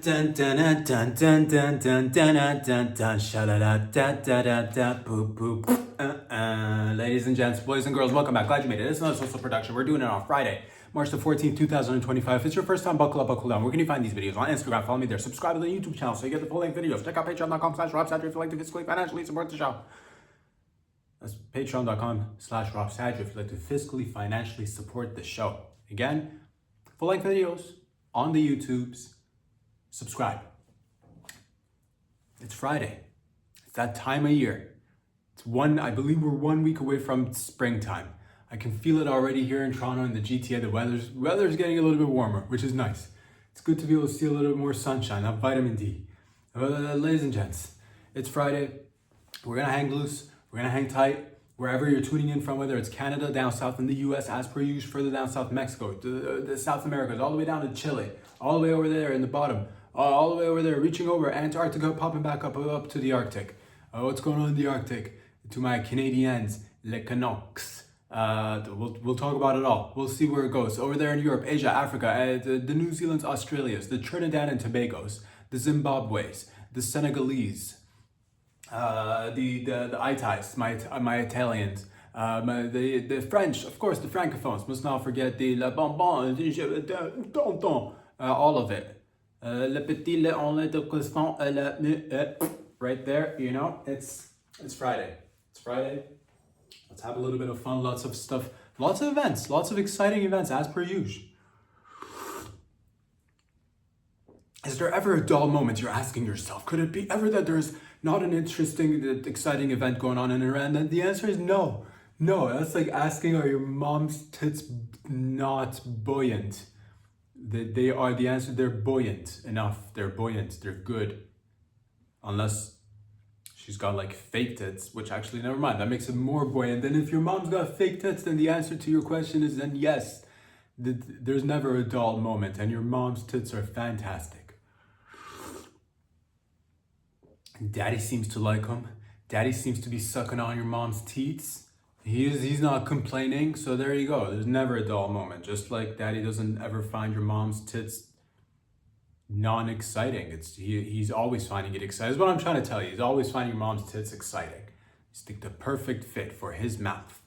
dun dun dun dun dun dun dun dun dun dun sha-da-da da da da da boop boop. Ladies and gents, boys and girls, welcome back. Glad you made it. It's another social production. We're doing it on Friday, March the 14th, 2025. If it's your first time, buckle up, buckle down. Where can you find these videos? On Instagram, follow me there. Subscribe to the YouTube channel so you get the full-length videos. Check out patreon.com/robsadra if you like to fiscally financially support the show. That's patreon.com/robsadra if you'd like to fiscally financially support the show. Again, full-length videos on the YouTubes. Subscribe. It's Friday. It's that time of year. I believe we're 1 week away from springtime. I can feel it already here in Toronto in the GTA. The weather's getting a little bit warmer, which is nice. It's good to be able to see a little bit more sunshine, that vitamin D. Ladies and gents, it's Friday. We're gonna hang loose. We're gonna hang tight. Wherever you're tuning in from, whether it's Canada, down south in the US, as per usual, further down south, Mexico, the South Americas, all the way down to Chile, all the way over there in the bottom, all the way over there, reaching over Antarctica, popping back up to the Arctic. What's going on in the Arctic? To my Canadians, les Canucks. We'll talk about it all. We'll see where it goes. Over there in Europe, Asia, Africa, the New Zealands, Australias, the Trinidad and Tobagos, the Zimbabwe's, the Senegalese, the Itais, my Italians, the French, of course, the Francophones. Must not forget the la bonbon, tonton, all of it. Le petit le on le de croissant, right there. You know, it's Friday. It's Friday. Let's have a little bit of fun. Lots of stuff, lots of events, lots of exciting events, as per usual. Is there ever a dull moment you're asking yourself? Could it be ever that there's not an interesting, exciting event going on in Iran? And the answer is no. No, that's like asking, are your mom's tits not buoyant? They are the answer. They're buoyant enough. They're buoyant. They're good. Unless she's got like fake tits, which actually, never mind. That makes it more buoyant. Then if your mom's got fake tits, then the answer to your question is then yes. There's never a dull moment, and your mom's tits are fantastic. Daddy seems to like them. Daddy seems to be sucking on your mom's teats. He's not complaining, so there you go. There's never a dull moment. Just like Daddy doesn't ever find your mom's tits non-exciting. He's always finding it exciting. That's what I'm trying to tell you. He's always finding your mom's tits exciting. It's like the perfect fit for his mouth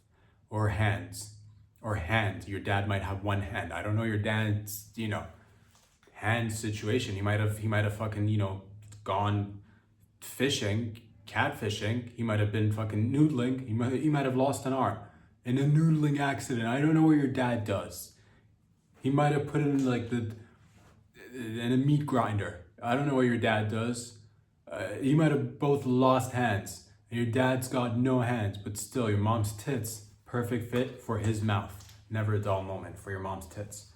or hands or hand. Your dad might have one hand. I don't know your dad's, hand situation. He might have fucking, gone fishing, catfishing. He might have been fucking noodling. He might have lost an arm in a noodling accident. I don't know what your dad does. He might have put it in like in a meat grinder. I don't know what your dad does. He might have both lost hands. And your dad's got no hands, but still your mom's tits, perfect fit for his mouth. Never a dull moment for your mom's tits.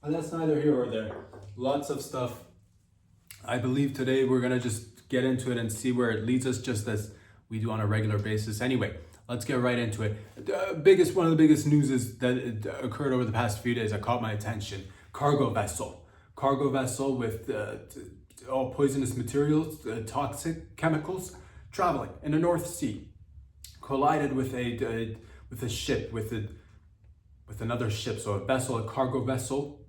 But that's neither here or there. Lots of stuff. I believe today we're gonna just get into it and see where it leads us, just as we do on a regular basis. Anyway, let's get right into it. One of the biggest news is that it occurred over the past few days that caught my attention. Cargo vessel with all poisonous materials, toxic chemicals, traveling in the North Sea, collided with a ship, with another ship. So a vessel, a cargo vessel,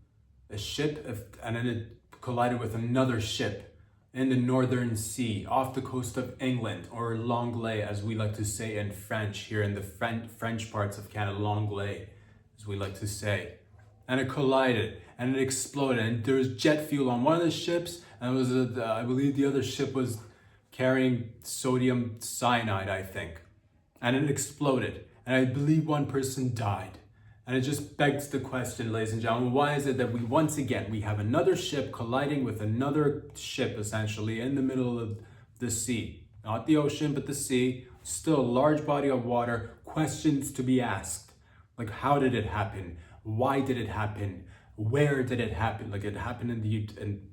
a ship, and then it collided with another ship in the Northern Sea off the coast of England, or l'Anglais as we like to say in French here in the French parts of Canada, l'Anglais as we like to say. And it collided and it exploded, and there was jet fuel on one of the ships, and it was I believe the other ship was carrying sodium cyanide, I think, and it exploded, and I believe one person died. And it just begs the question, ladies and gentlemen, why is it that we have another ship colliding with another ship, essentially, in the middle of the sea? Not the ocean, but the sea. Still a large body of water. Questions to be asked. Like, how did it happen? Why did it happen? Where did it happen? Like, it happened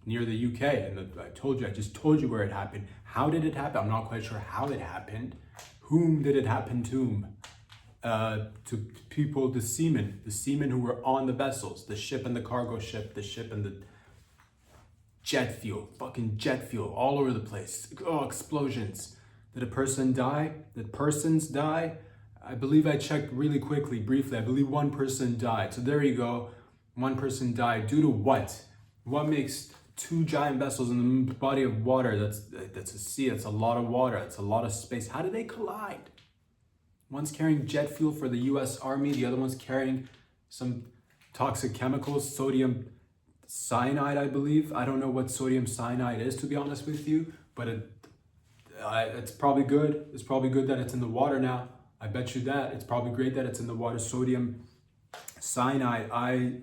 near the UK. And I just told you where it happened. How did it happen? I'm not quite sure how it happened. Whom did it happen to? To people, the seamen who were on the vessels, the ship and the cargo ship, the ship and the fucking jet fuel all over the place. Oh, explosions. Did a person die? Did persons die? I believe I checked really quickly, briefly. I believe one person died. So there you go. One person died. Due to what? What makes two giant vessels in the body of water? That's a sea. That's a lot of water. That's a lot of space. How do they collide? One's carrying jet fuel for the U.S. Army. The other one's carrying some toxic chemicals, sodium cyanide, I believe. I don't know what sodium cyanide is, to be honest with you, but it's probably good. It's probably good that it's in the water now. I bet you that. It's probably great that it's in the water. Sodium cyanide.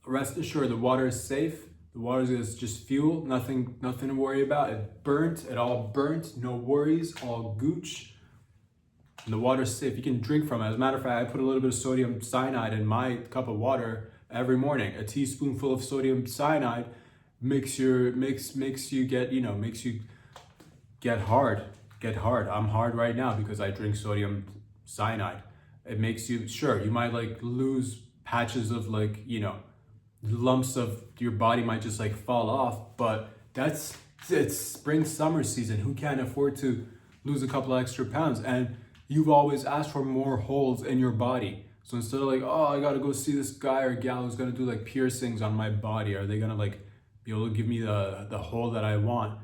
Rest assured, the water is safe. The water is just fuel. Nothing to worry about. It all burnt. No worries. All gooch. And the water's safe. You can drink from it. As a matter of fact, I put a little bit of sodium cyanide in my cup of water every morning. A teaspoonful of sodium cyanide makes you get hard. I'm hard right now because I drink sodium cyanide. It makes you, sure, you might like lose patches of like, lumps of your body might just like fall off, but it's spring, summer season. Who can't afford to lose a couple of extra pounds? And you've always asked for more holes in your body. So instead of like, oh, I gotta go see this guy or gal who's gonna do like piercings on my body, are they gonna like be able to give me the hole that I want?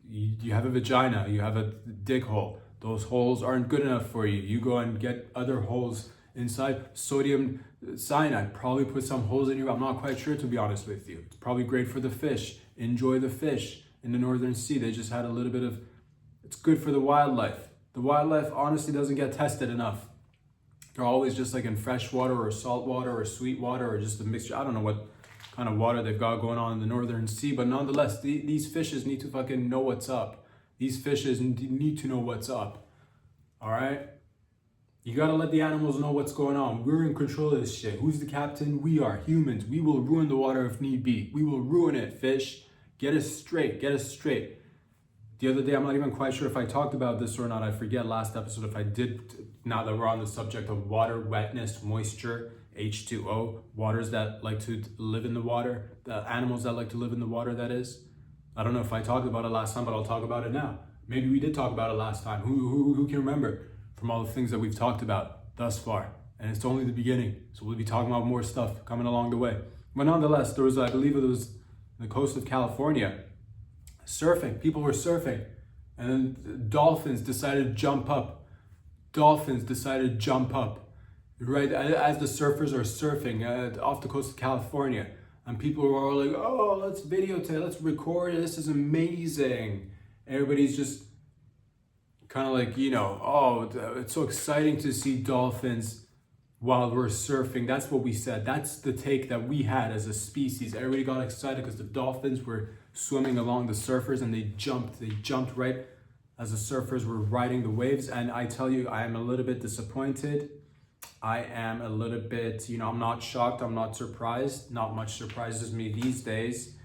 You have a vagina, you have a dick hole. Those holes aren't good enough for you. You go and get other holes inside. Sodium cyanide probably put some holes in you. I'm not quite sure, to be honest with you. It's probably great for the fish. Enjoy the fish in the Northern Sea. They just had a little bit of, it's good for the wildlife. The wildlife honestly doesn't get tested enough. They're always just like in fresh water or salt water or sweet water or just a mixture. I don't know what kind of water they've got going on in the Northern Sea, but nonetheless, these fishes need to fucking know what's up. These fishes need to know what's up. All right? You gotta let the animals know what's going on. We're in control of this shit. Who's the captain? We are humans. We will ruin the water if need be. We will ruin it, fish. Get us straight. Get us straight. The other day, I'm not even quite sure if I talked about this or not. I forget last episode if I did. Now that we're on the subject of water, wetness, moisture, H2O, waters that like to live in the water, the animals that like to live in the water, that is. I don't know if I talked about it last time, but I'll talk about it now. Maybe we did talk about it last time. Who can remember from all the things that we've talked about thus far? And it's only the beginning. So we'll be talking about more stuff coming along the way. But nonetheless, there was, I believe it was the coast of California, surfing. People were surfing. And then dolphins decided to jump up. Right as the surfers are surfing off the coast of California. And people were all like, oh, let's videotape, let's record, this is amazing. Everybody's just kind of like, oh, it's so exciting to see dolphins while we're surfing. That's what we said. That's the take that we had as a species. Everybody got excited because the dolphins were swimming along the surfers and they jumped right as the surfers were riding the waves. And I tell you, I am a little bit disappointed. I am a little bit, I'm not shocked, I'm not surprised. Not much surprises me these days,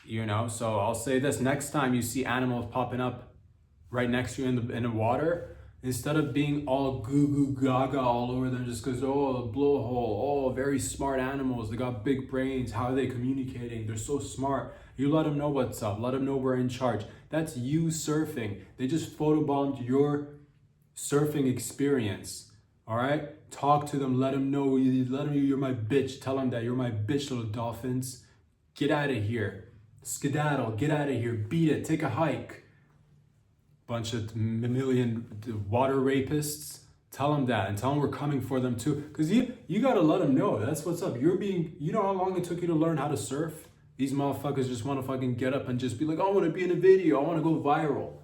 So I'll say this, next time you see animals popping up right next to you in the water, instead of being all goo goo gaga all over them just because, oh, blowhole, oh, very smart animals, they got big brains, how are they communicating? They're so smart. You let them know what's up, let them know we're in charge. That's you surfing. They just photobombed your surfing experience. All right, talk to them, let them know you're my bitch. Tell them that you're my bitch, little dolphins. Get out of here. Skedaddle, get out of here. Beat it, take a hike. Bunch of million water rapists. Tell them that and tell them we're coming for them too. Because you got to let them know. That's what's up. You know how long it took you to learn how to surf? These motherfuckers just want to fucking get up and just be like, I want to be in a video. I want to go viral.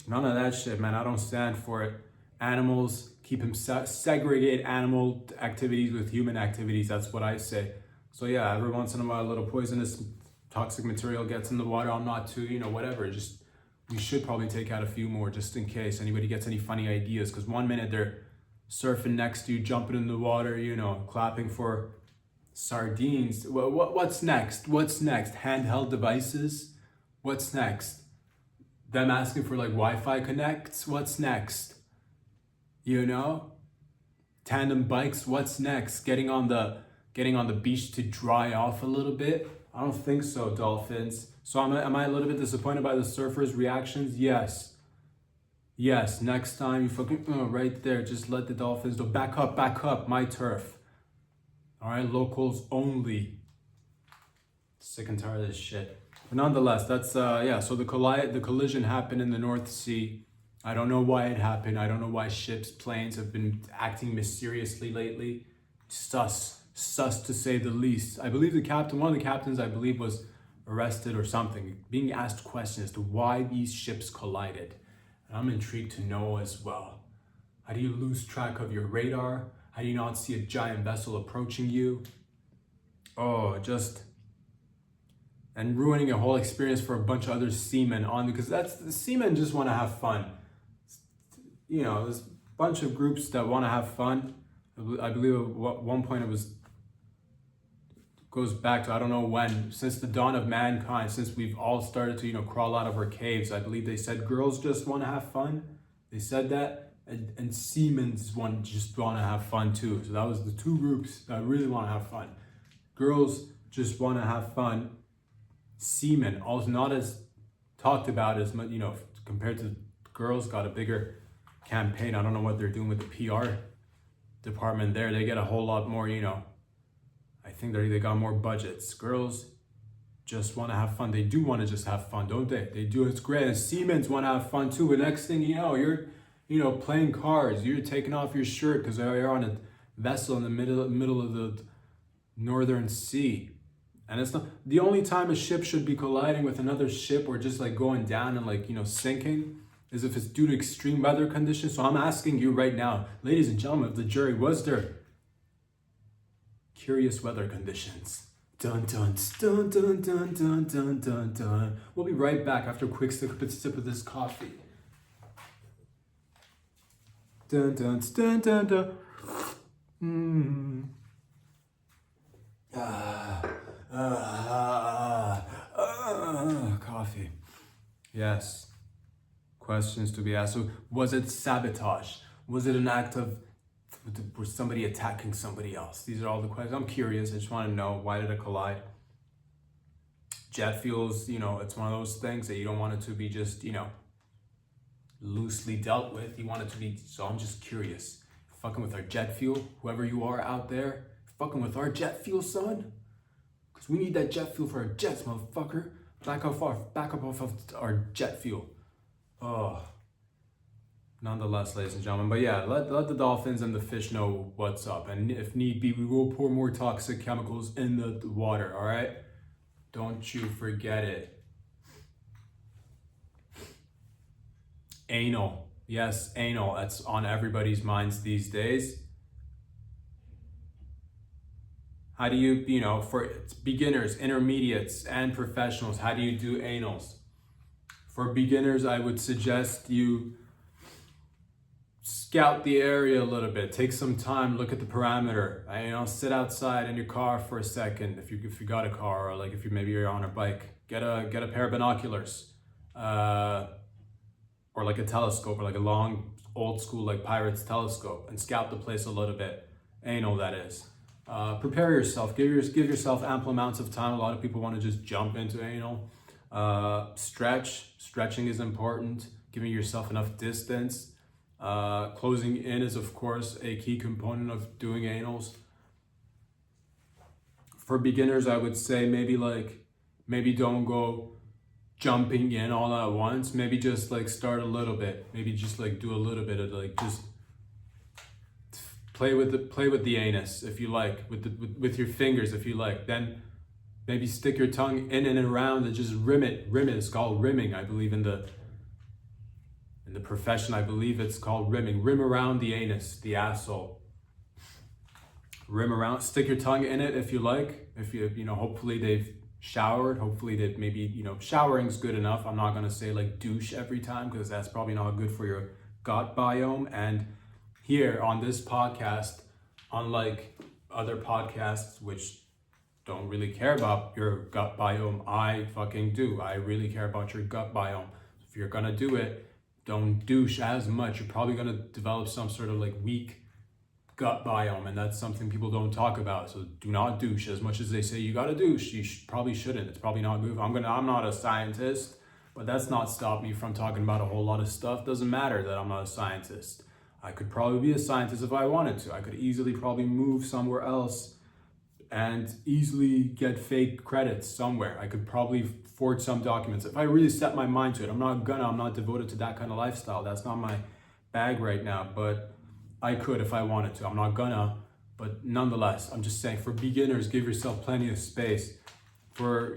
None of that shit, man. I don't stand for it. Animals, keep them segregate animal activities with human activities. That's what I say. So yeah, every once in a while, a little poisonous, toxic material gets in the water. I'm not too, whatever. Just we should probably take out a few more just in case anybody gets any funny ideas. Because one minute they're surfing next to you, jumping in the water, clapping for sardines. Well, what's next? What's next? Handheld devices? What's next? Them asking for like Wi-Fi connects? What's next? Tandem bikes, what's next? Getting on the beach to dry off a little bit? I don't think so, dolphins. So am I a little bit disappointed by the surfers' reactions? Yes. Next time you fucking right there, just let the dolphins go. Back up, my turf. All right, locals only. Sick and tired of this shit. But nonetheless, that's yeah. So the collision happened in the North Sea. I don't know why it happened. I don't know why ships, planes have been acting mysteriously lately. Sus to say the least. I believe one of the captains, I believe, was arrested or something, being asked questions as to why these ships collided. And I'm intrigued to know as well. How do you lose track of your radar? How do you not see a giant vessel approaching you? Oh, and ruining a whole experience for a bunch of other seamen because the seamen just want to have fun. You know, there's a bunch of groups that want to have fun. I believe at one point goes back to, I don't know when, since the dawn of mankind, since we've all started to, crawl out of our caves. I believe they said girls just want to have fun. They said that, and seamen just want to have fun too. So that was the two groups that really want to have fun. Girls just want to have fun. Seamen, also not as talked about as much, compared to girls, got a bigger campaign. I don't know what they're doing with the PR department there. They get a whole lot more, I think they got more budgets. Girls just want to have fun. They do want to just have fun, don't they? They do. It's great. And seamen want to have fun too. But next thing you know, you're, playing cards. You're taking off your shirt because you're on a vessel in the middle of the Northern Sea. And it's not the only time a ship should be colliding with another ship or just like going down and sinking is if it's due to extreme weather conditions. So I'm asking you right now, ladies and gentlemen of the jury, was there curious weather conditions? Dun dun dun dun dun dun dun dun dun. We'll be right back after a quick sip of this coffee. Dun dun dun dun dun. Coffee. Yes. Questions to be asked. So was it sabotage? Was it an act of, was somebody attacking somebody else? These are all the questions. I'm curious. I just want to know, why did it collide? Jet fuels, it's one of those things that you don't want it to be just, loosely dealt with. You want it to be, so I'm just curious. Fucking with our jet fuel, whoever you are out there, fucking with our jet fuel, son. Because we need that jet fuel for our jets, motherfucker. Back up off of our jet fuel. Oh. Nonetheless, ladies and gentlemen. But yeah, let the dolphins and the fish know what's up. And if need be, we will pour more toxic chemicals in the water, all right? Don't you forget it. Anal. Yes, anal. That's on everybody's minds these days. How do you, for beginners, intermediates, and professionals, how do you do anals? For beginners, I would suggest you scout the area a little bit. Take some time, look at the parameter. Sit outside in your car for a second if you got a car, or like if you're on a bike. Get a pair of binoculars, or like a telescope, or like a long old school like pirate's telescope, and scout the place a little bit. Anal, that is. Prepare yourself. Give yourself ample amounts of time. A lot of people want to just jump into anal. Stretching is important. Giving yourself enough distance. Closing in is of course a key component of doing anals. For beginners, I would say maybe don't go jumping in all at once. Maybe just like start a little bit. Maybe just like do a little bit of just play with the anus if you like, with your fingers if you like. Then maybe stick your tongue in and around and just rim it. It's called rimming, I believe, in the profession. I believe it's called rimming. Rim around the anus, the asshole. Rim around. Stick your tongue in it if you like. If you hopefully they've showered. Hopefully they've maybe showering's good enough. I'm not gonna say like douche every time because that's probably not good for your gut biome. And here on this podcast, unlike other podcasts which don't really care about your gut biome, I fucking do. I really care about your gut biome. If you're gonna do it, don't douche as much. You're probably gonna develop some sort of like weak gut biome, and that's something people don't talk about. So do not douche as much as they say you gotta douche. You probably shouldn't. It's probably not good. I'm not a scientist, but that's not stopped me from talking about a whole lot of stuff. Doesn't matter that I'm not a scientist. I could probably be a scientist if I wanted to. I could easily probably move somewhere else and easily get fake credits somewhere. I could probably forge some documents if I really set my mind to it. I'm not devoted to that kind of lifestyle. That's not my bag right now, but I could if I wanted to. I'm not gonna, but nonetheless, I'm just saying, for beginners, give yourself plenty of space for,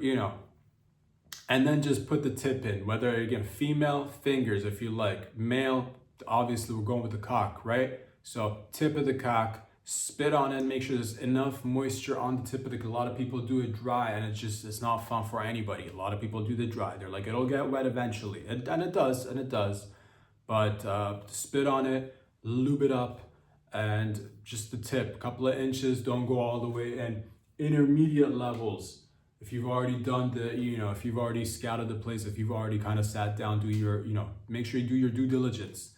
and then just put the tip in, whether, again, female, fingers if you like, male, obviously we're going with the cock, right? So tip of the cock, spit on it, make sure there's enough moisture on the tip of the, a lot of people do it dry, and it's not fun for anybody. A lot of people do the dry. They're like, it'll get wet eventually. And it does. But spit on it, lube it up, and just the tip, a couple of inches, don't go all the way in. Intermediate levels, if you've already done if you've already scouted the place, if you've already kind of sat down, do your, make sure you do your due diligence.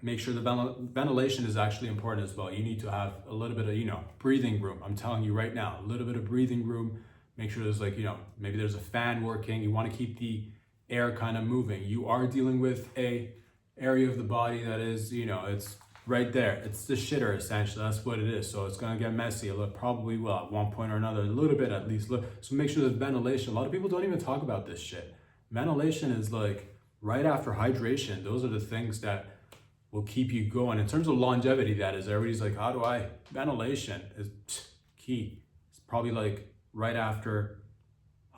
Make sure the ventilation is actually important as well. You need to have a little bit of, breathing room. I'm telling you right now, a little bit of breathing room. Make sure there's maybe there's a fan working. You want to keep the air kind of moving. You are dealing with a area of the body that is, it's right there. It's the shitter, essentially. That's what it is. So it's going to get messy. It probably will at one point or another, a little bit at least. So make sure there's ventilation. A lot of people don't even talk about this shit. Ventilation is right after hydration. Those are the things that will keep you going. In terms of longevity, that is, everybody's like, ventilation is key. It's probably right after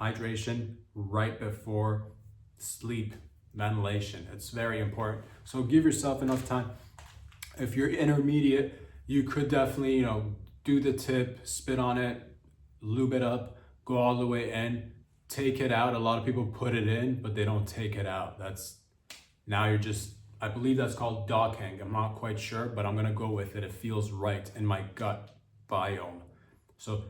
hydration, right before sleep, ventilation. It's very important. So give yourself enough time. If you're intermediate, you could definitely, do the tip, spit on it, lube it up, go all the way in, take it out. A lot of people put it in, but they don't take it out. I believe that's called dog hang. I'm not quite sure, but I'm gonna go with it. It feels right in my gut biome. So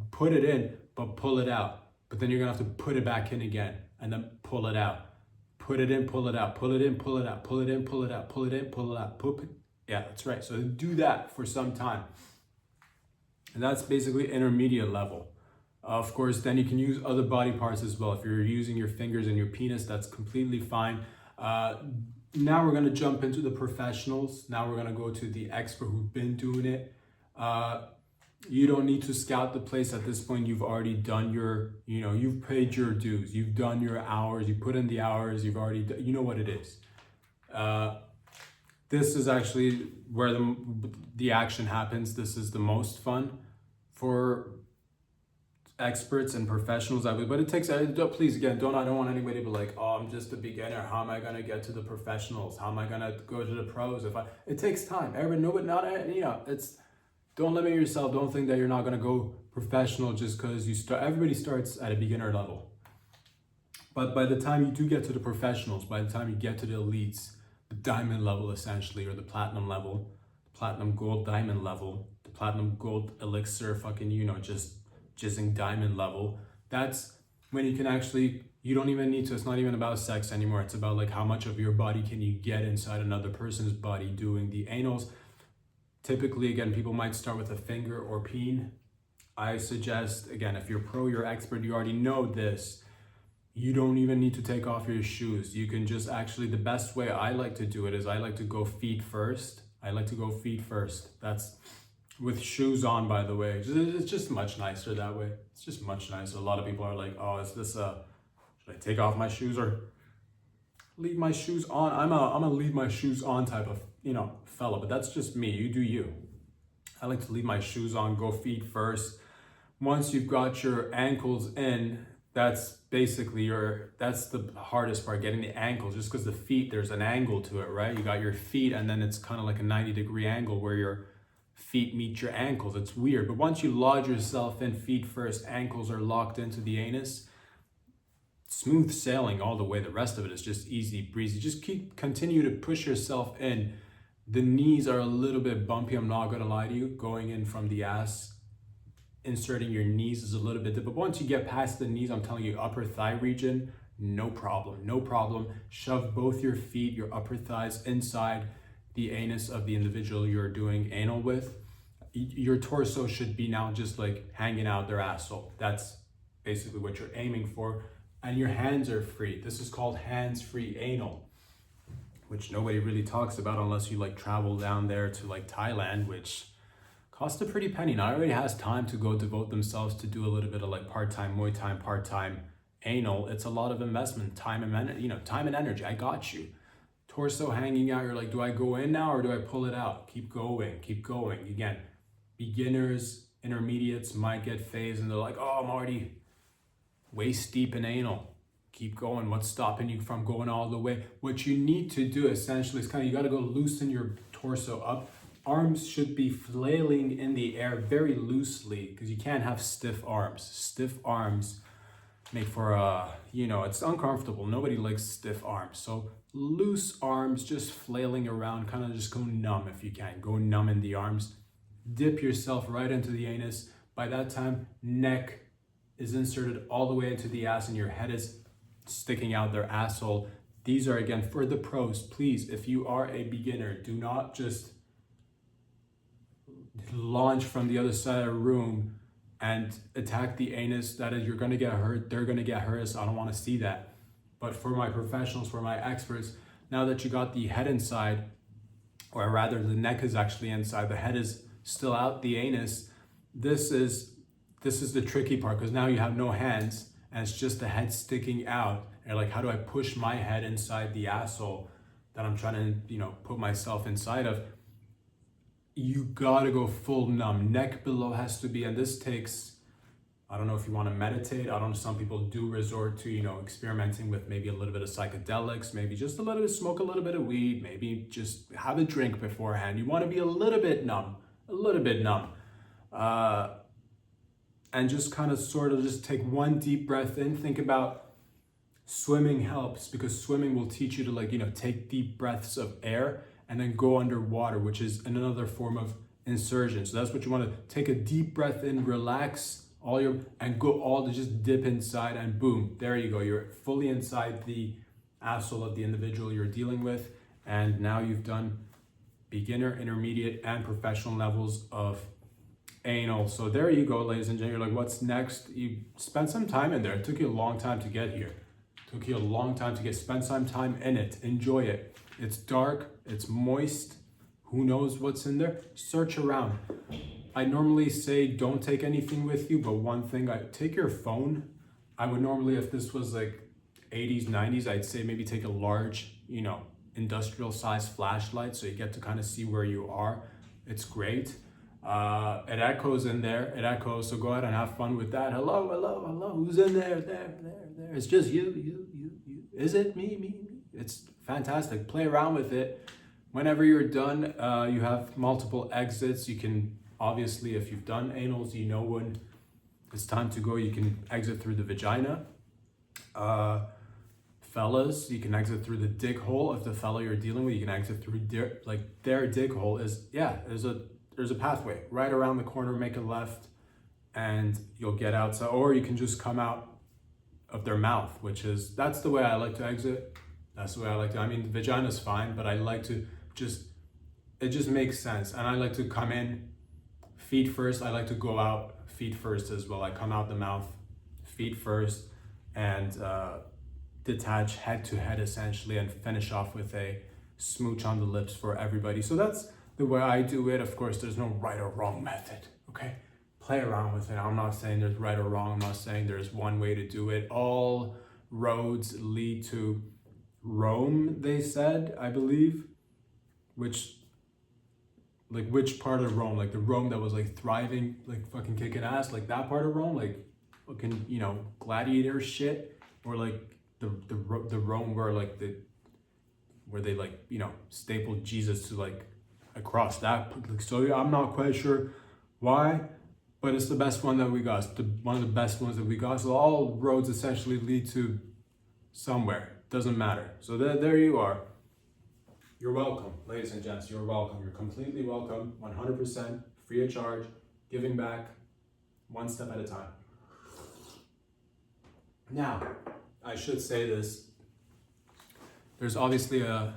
put it in, but pull it out. But then you're gonna have to put it back in again and then pull it out. Put it in, pull it out, pull it in, pull it out, pull it in, pull it out, pull it in, pull it out. Yeah, that's right. So do that for some time. And that's basically intermediate level. Of course, then you can use other body parts as well. If you're using your fingers and your penis, that's completely fine. Now we're going to jump into the professionals. Now we're going to go to the expert who've been doing it. You don't need to scout the place at this point. You've already done your, you've paid your dues. You've done your hours. You put in the hours. You've already done, you know what it is. This is actually where the action happens. This is the most fun for experts and professionals, but it takes, please, again, I don't want anybody to be like, oh, I'm just a beginner. How am I going to get to the professionals? How am I going to go to the pros? It takes time. Don't limit yourself. Don't think that you're not going to go professional just because everybody starts at a beginner level. But by the time you do get to the professionals, by the time you get to the elites, the diamond level essentially, or the platinum level, platinum gold diamond level, the platinum gold elixir just jizzing diamond level, that's when you can actually, you don't even need to, it's not even about sex anymore. It's about how much of your body can you get inside another person's body doing the anals. Typically, again, people might start with a finger or peen. I suggest, again, if you're pro, you're expert, you already know this, you don't even need to take off your shoes. You can just actually, the best way I like to do it is I like to go feet first. That's with shoes on, by the way. It's just much nicer that way. It's just much nicer. A lot of people are like, oh, is this should I take off my shoes or leave my shoes on? I'm a leave my shoes on type of, fella, but that's just me. You do you. I like to leave my shoes on, go feet first. Once you've got your ankles in, that's basically that's the hardest part, getting the ankles, just because the feet, there's an angle to it, right? You got your feet and then it's kind of like a 90-degree angle where your feet meet your ankles. It's weird, but once you lodge yourself in feet first, ankles are locked into the anus, smooth sailing all the way. The rest of it is just easy breezy. Just continue to push yourself in. The knees are a little bit bumpy, I'm not gonna lie to you. Going in from the ass, inserting your knees is a little bit, but once you get past the knees, I'm telling you, upper thigh region, no problem. Shove both your feet, your upper thighs inside the anus of the individual you're doing anal with. Your torso should be now just hanging out their asshole. That's basically what you're aiming for. And your hands are free. This is called hands-free anal, which nobody really talks about unless you travel down there to Thailand, which, costs a pretty penny. Not everybody has time to go devote themselves to do a little bit of like part-time Muay Thai, part-time anal. It's a lot of investment, time and time and energy. I got you. Torso hanging out, you're like, do I go in now or do I pull it out? Keep going, keep going. Again, beginners, intermediates might get phased and they're like, oh, I'm already waist deep in anal. Keep going. What's stopping you from going all the way? What you need to do essentially is you got to go loosen your torso up. Arms should be flailing in the air very loosely because you can't have stiff arms. Stiff arms make for it's uncomfortable. Nobody likes stiff arms. So loose arms, just flailing around, kind of just go numb if you can. Go numb in the arms. Dip yourself right into the anus. By that time, neck is inserted all the way into the ass and your head is sticking out their asshole. These are, again, for the pros. Please, if you are a beginner, do not just launch from the other side of the room and attack the anus. That is, you're going to get hurt. They're going to get hurt. So I don't want to see that. But for my professionals, for my experts, now that you got the head inside, or rather the neck is actually inside, the head is still out the anus, this is the tricky part, because now you have no hands and it's just the head sticking out. And you're like, how do I push my head inside the asshole that I'm trying to, put myself inside of? You gotta go full numb. Neck below has to be, and this takes, I don't know if you want to meditate. I don't know, some people do resort to, experimenting with maybe a little bit of psychedelics, maybe just a little bit, smoke a little bit of weed, maybe just have a drink beforehand. You want to be a little bit numb. And just kind of sort of just take one deep breath in. Think about swimming helps, because swimming will teach you to take deep breaths of air and then go underwater, which is another form of insertion. So that's what you want to take a deep breath in, relax and go all to just dip inside, and boom, there you go. You're fully inside the asshole of the individual you're dealing with. And now you've done beginner, intermediate, and professional levels of anal. So there you go, ladies and gentlemen. You're like, what's next? You spent some time in there. It took you a long time to get here. Spend some time in it. Enjoy it. It's dark, it's moist. Who knows what's in there? Search around. I normally say don't take anything with you, but one thing, take your phone. I would normally, if this was like 80s, 90s, I'd say maybe take a large, industrial size flashlight so you get to kind of see where you are. It's great. It echoes in there. So go ahead and have fun with that. Hello. Who's in there? There. It's just you. Is it me? It's fantastic. Play around with it. Whenever you're done, you have multiple exits. You can, obviously, if you've done anals, when it's time to go, you can exit through the vagina. Fellas, you can exit through the dick hole. If the fella you're dealing with, you can exit through their dick hole. There's a pathway right around the corner. Make a left and you'll get outside, or you can just come out of their mouth, that's the way I like to exit. I mean, the vagina's fine, but I like to it just makes sense. And I like to come in feet first. I like to go out feet first as well. I come out the mouth, feet first, and detach head to head essentially, and finish off with a smooch on the lips for everybody. So that's the way I do it. Of course, there's no right or wrong method, okay? Play around with it. I'm not saying there's right or wrong. I'm not saying there's one way to do it. All roads lead to Rome, they said, I believe. Which part of Rome? Like the Rome that was thriving, fucking kicking ass, that part of Rome, fucking, gladiator shit, or the Rome where where they stapled Jesus to across that. So I'm not quite sure why, but it's the best one that we got. It's one of the best ones that we got. So all roads essentially lead to somewhere. Doesn't matter. So there you are. You're welcome, ladies and gents. You're welcome. You're completely welcome. 100% free of charge. Giving back one step at a time. Now, I should say this. There's obviously a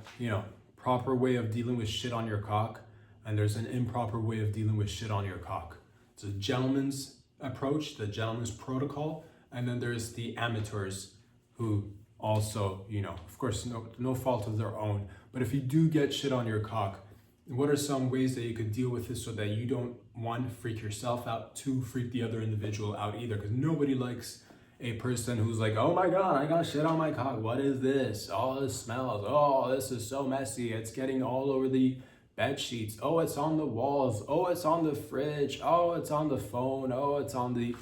proper way of dealing with shit on your cock, and there's an improper way of dealing with shit on your cock. It's a gentleman's approach, the gentleman's protocol, and then there's the amateurs who also, of course, no fault of their own. But if you do get shit on your cock, what are some ways that you could deal with this so that you don't, one, freak yourself out, two, freak the other individual out either, because nobody likes a person who's like, oh my God, I got shit on my cock. What is this? Oh, this smells. Oh, this is so messy. It's getting all over the bed sheets. Oh, it's on the walls. Oh, it's on the fridge. Oh, it's on the phone. Oh, it's on the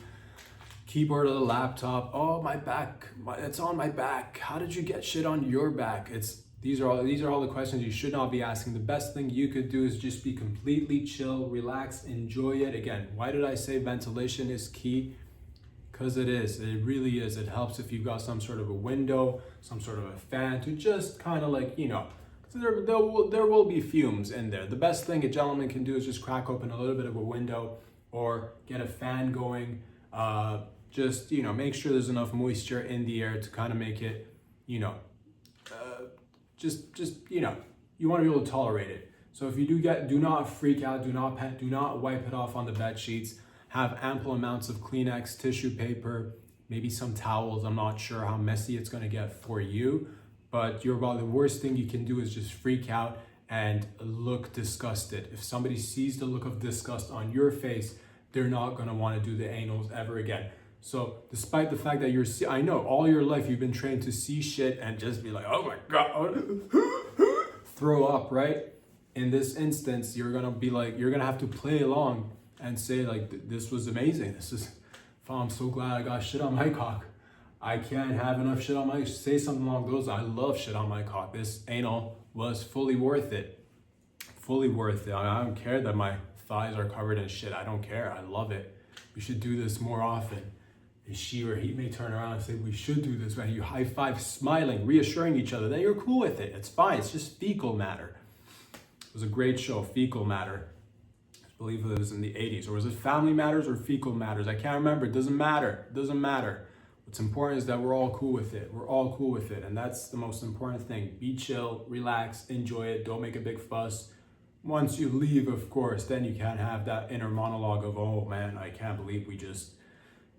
keyboard of the laptop. Oh, my back. It's on my back. How did you get shit on your back? These are all the questions you should not be asking. The best thing you could do is just be completely chill, relax, enjoy it. Again, why did I say ventilation is key? Because it is. It really is. It helps if you've got some sort of a window, some sort of a fan to just kind of like, there will be fumes in there. The best thing a gentleman can do is just crack open a little bit of a window or get a fan going. Just, make sure there's enough moisture in the air to kind of make it, you want to be able to tolerate it. So if you do not freak out, do not wipe it off on the bed sheets. Have ample amounts of Kleenex, tissue paper, maybe some towels. I'm not sure how messy it's going to get for you, but the worst thing you can do is just freak out and look disgusted. If somebody sees the look of disgust on your face, they're not going to want to do the anals ever again. So despite the fact that I know all your life you've been trained to see shit and just be like, oh my God, throw up, right? In this instance, you're going to have to play along and say like, this was amazing. I'm so glad I got shit on my cock. I can't have enough shit on my, say something along those lines. I love shit on my cock. This anal was fully worth it. Fully worth it. I don't care that my thighs are covered in shit. I don't care. I love it. We should do this more often. And she or he may turn around and say, we should do this. And you high five, smiling, reassuring each other that you're cool with it. It's fine. It's just fecal matter. It was a great show, Fecal Matter. I believe it was in the 80s. Or was it Family Matters or Fecal Matters? I can't remember. It doesn't matter. It doesn't matter. What's important is that we're all cool with it. We're all cool with it. And that's the most important thing. Be chill, relax, enjoy it. Don't make a big fuss. Once you leave, of course, then you can't have that inner monologue of, oh man, I can't believe we just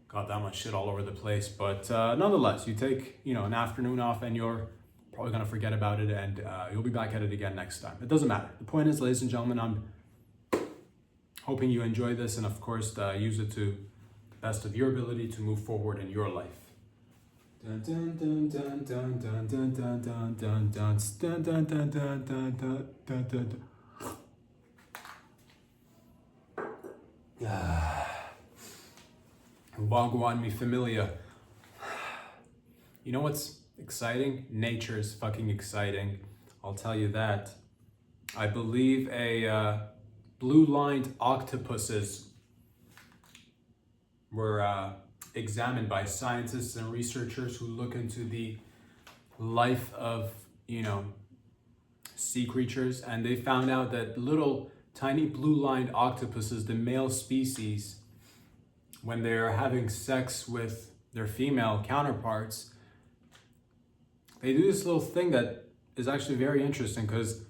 got that much shit all over the place. But nonetheless, you take an afternoon off and you're probably going to forget about it and you'll be back at it again next time. It doesn't matter. The point is, ladies and gentlemen, I'm hoping you enjoy this and of course use it to the best of your ability to move forward in your life. Dun, dun, dun, dun, dun, dun, dun, dun, dun, dun, dun, dun, dun, dun, dun, dun, dun, dun, dun. Wagwan mi familia. You know what's exciting? Nature is fucking exciting. I'll tell you that. I believe a blue-lined octopuses were examined by scientists and researchers who look into the life of, sea creatures, and they found out that little tiny blue-lined octopuses, the male species, when they're having sex with their female counterparts, they do this little thing that is actually very interesting, because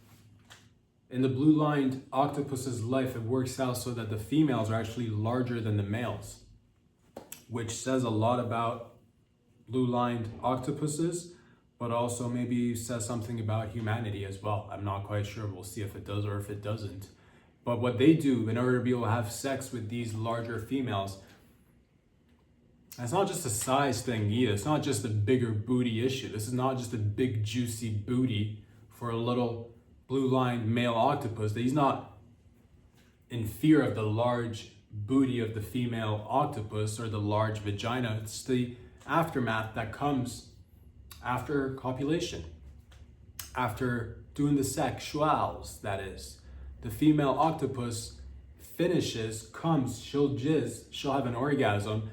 in the blue-lined octopus's life, it works out so that the females are actually larger than the males, which says a lot about blue-lined octopuses, but also maybe says something about humanity as well. I'm not quite sure. We'll see if it does or if it doesn't. But what they do in order to be able to have sex with these larger females, it's not just a size thing either. It's not just a bigger booty issue. This is not just a big juicy booty for a little blue-lined male octopus. He's not in fear of the large booty of the female octopus or the large vagina. It's the aftermath that comes after copulation, after doing the sexuals, that is. The female octopus finishes, comes, she'll jizz, she'll have an orgasm,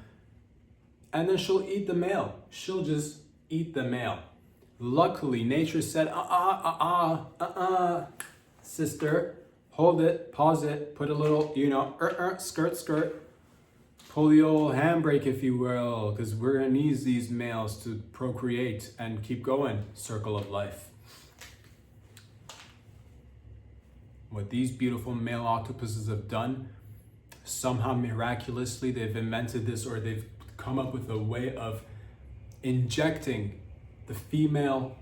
and then she'll eat the male. She'll just eat the male. Luckily, nature said, sister, hold it, pause it, put a little, skirt, pull the old handbrake, if you will, because we're gonna need these males to procreate and keep going, circle of life. What these beautiful male octopuses have done, somehow miraculously, they've invented this, or they've come up with a way of injecting the female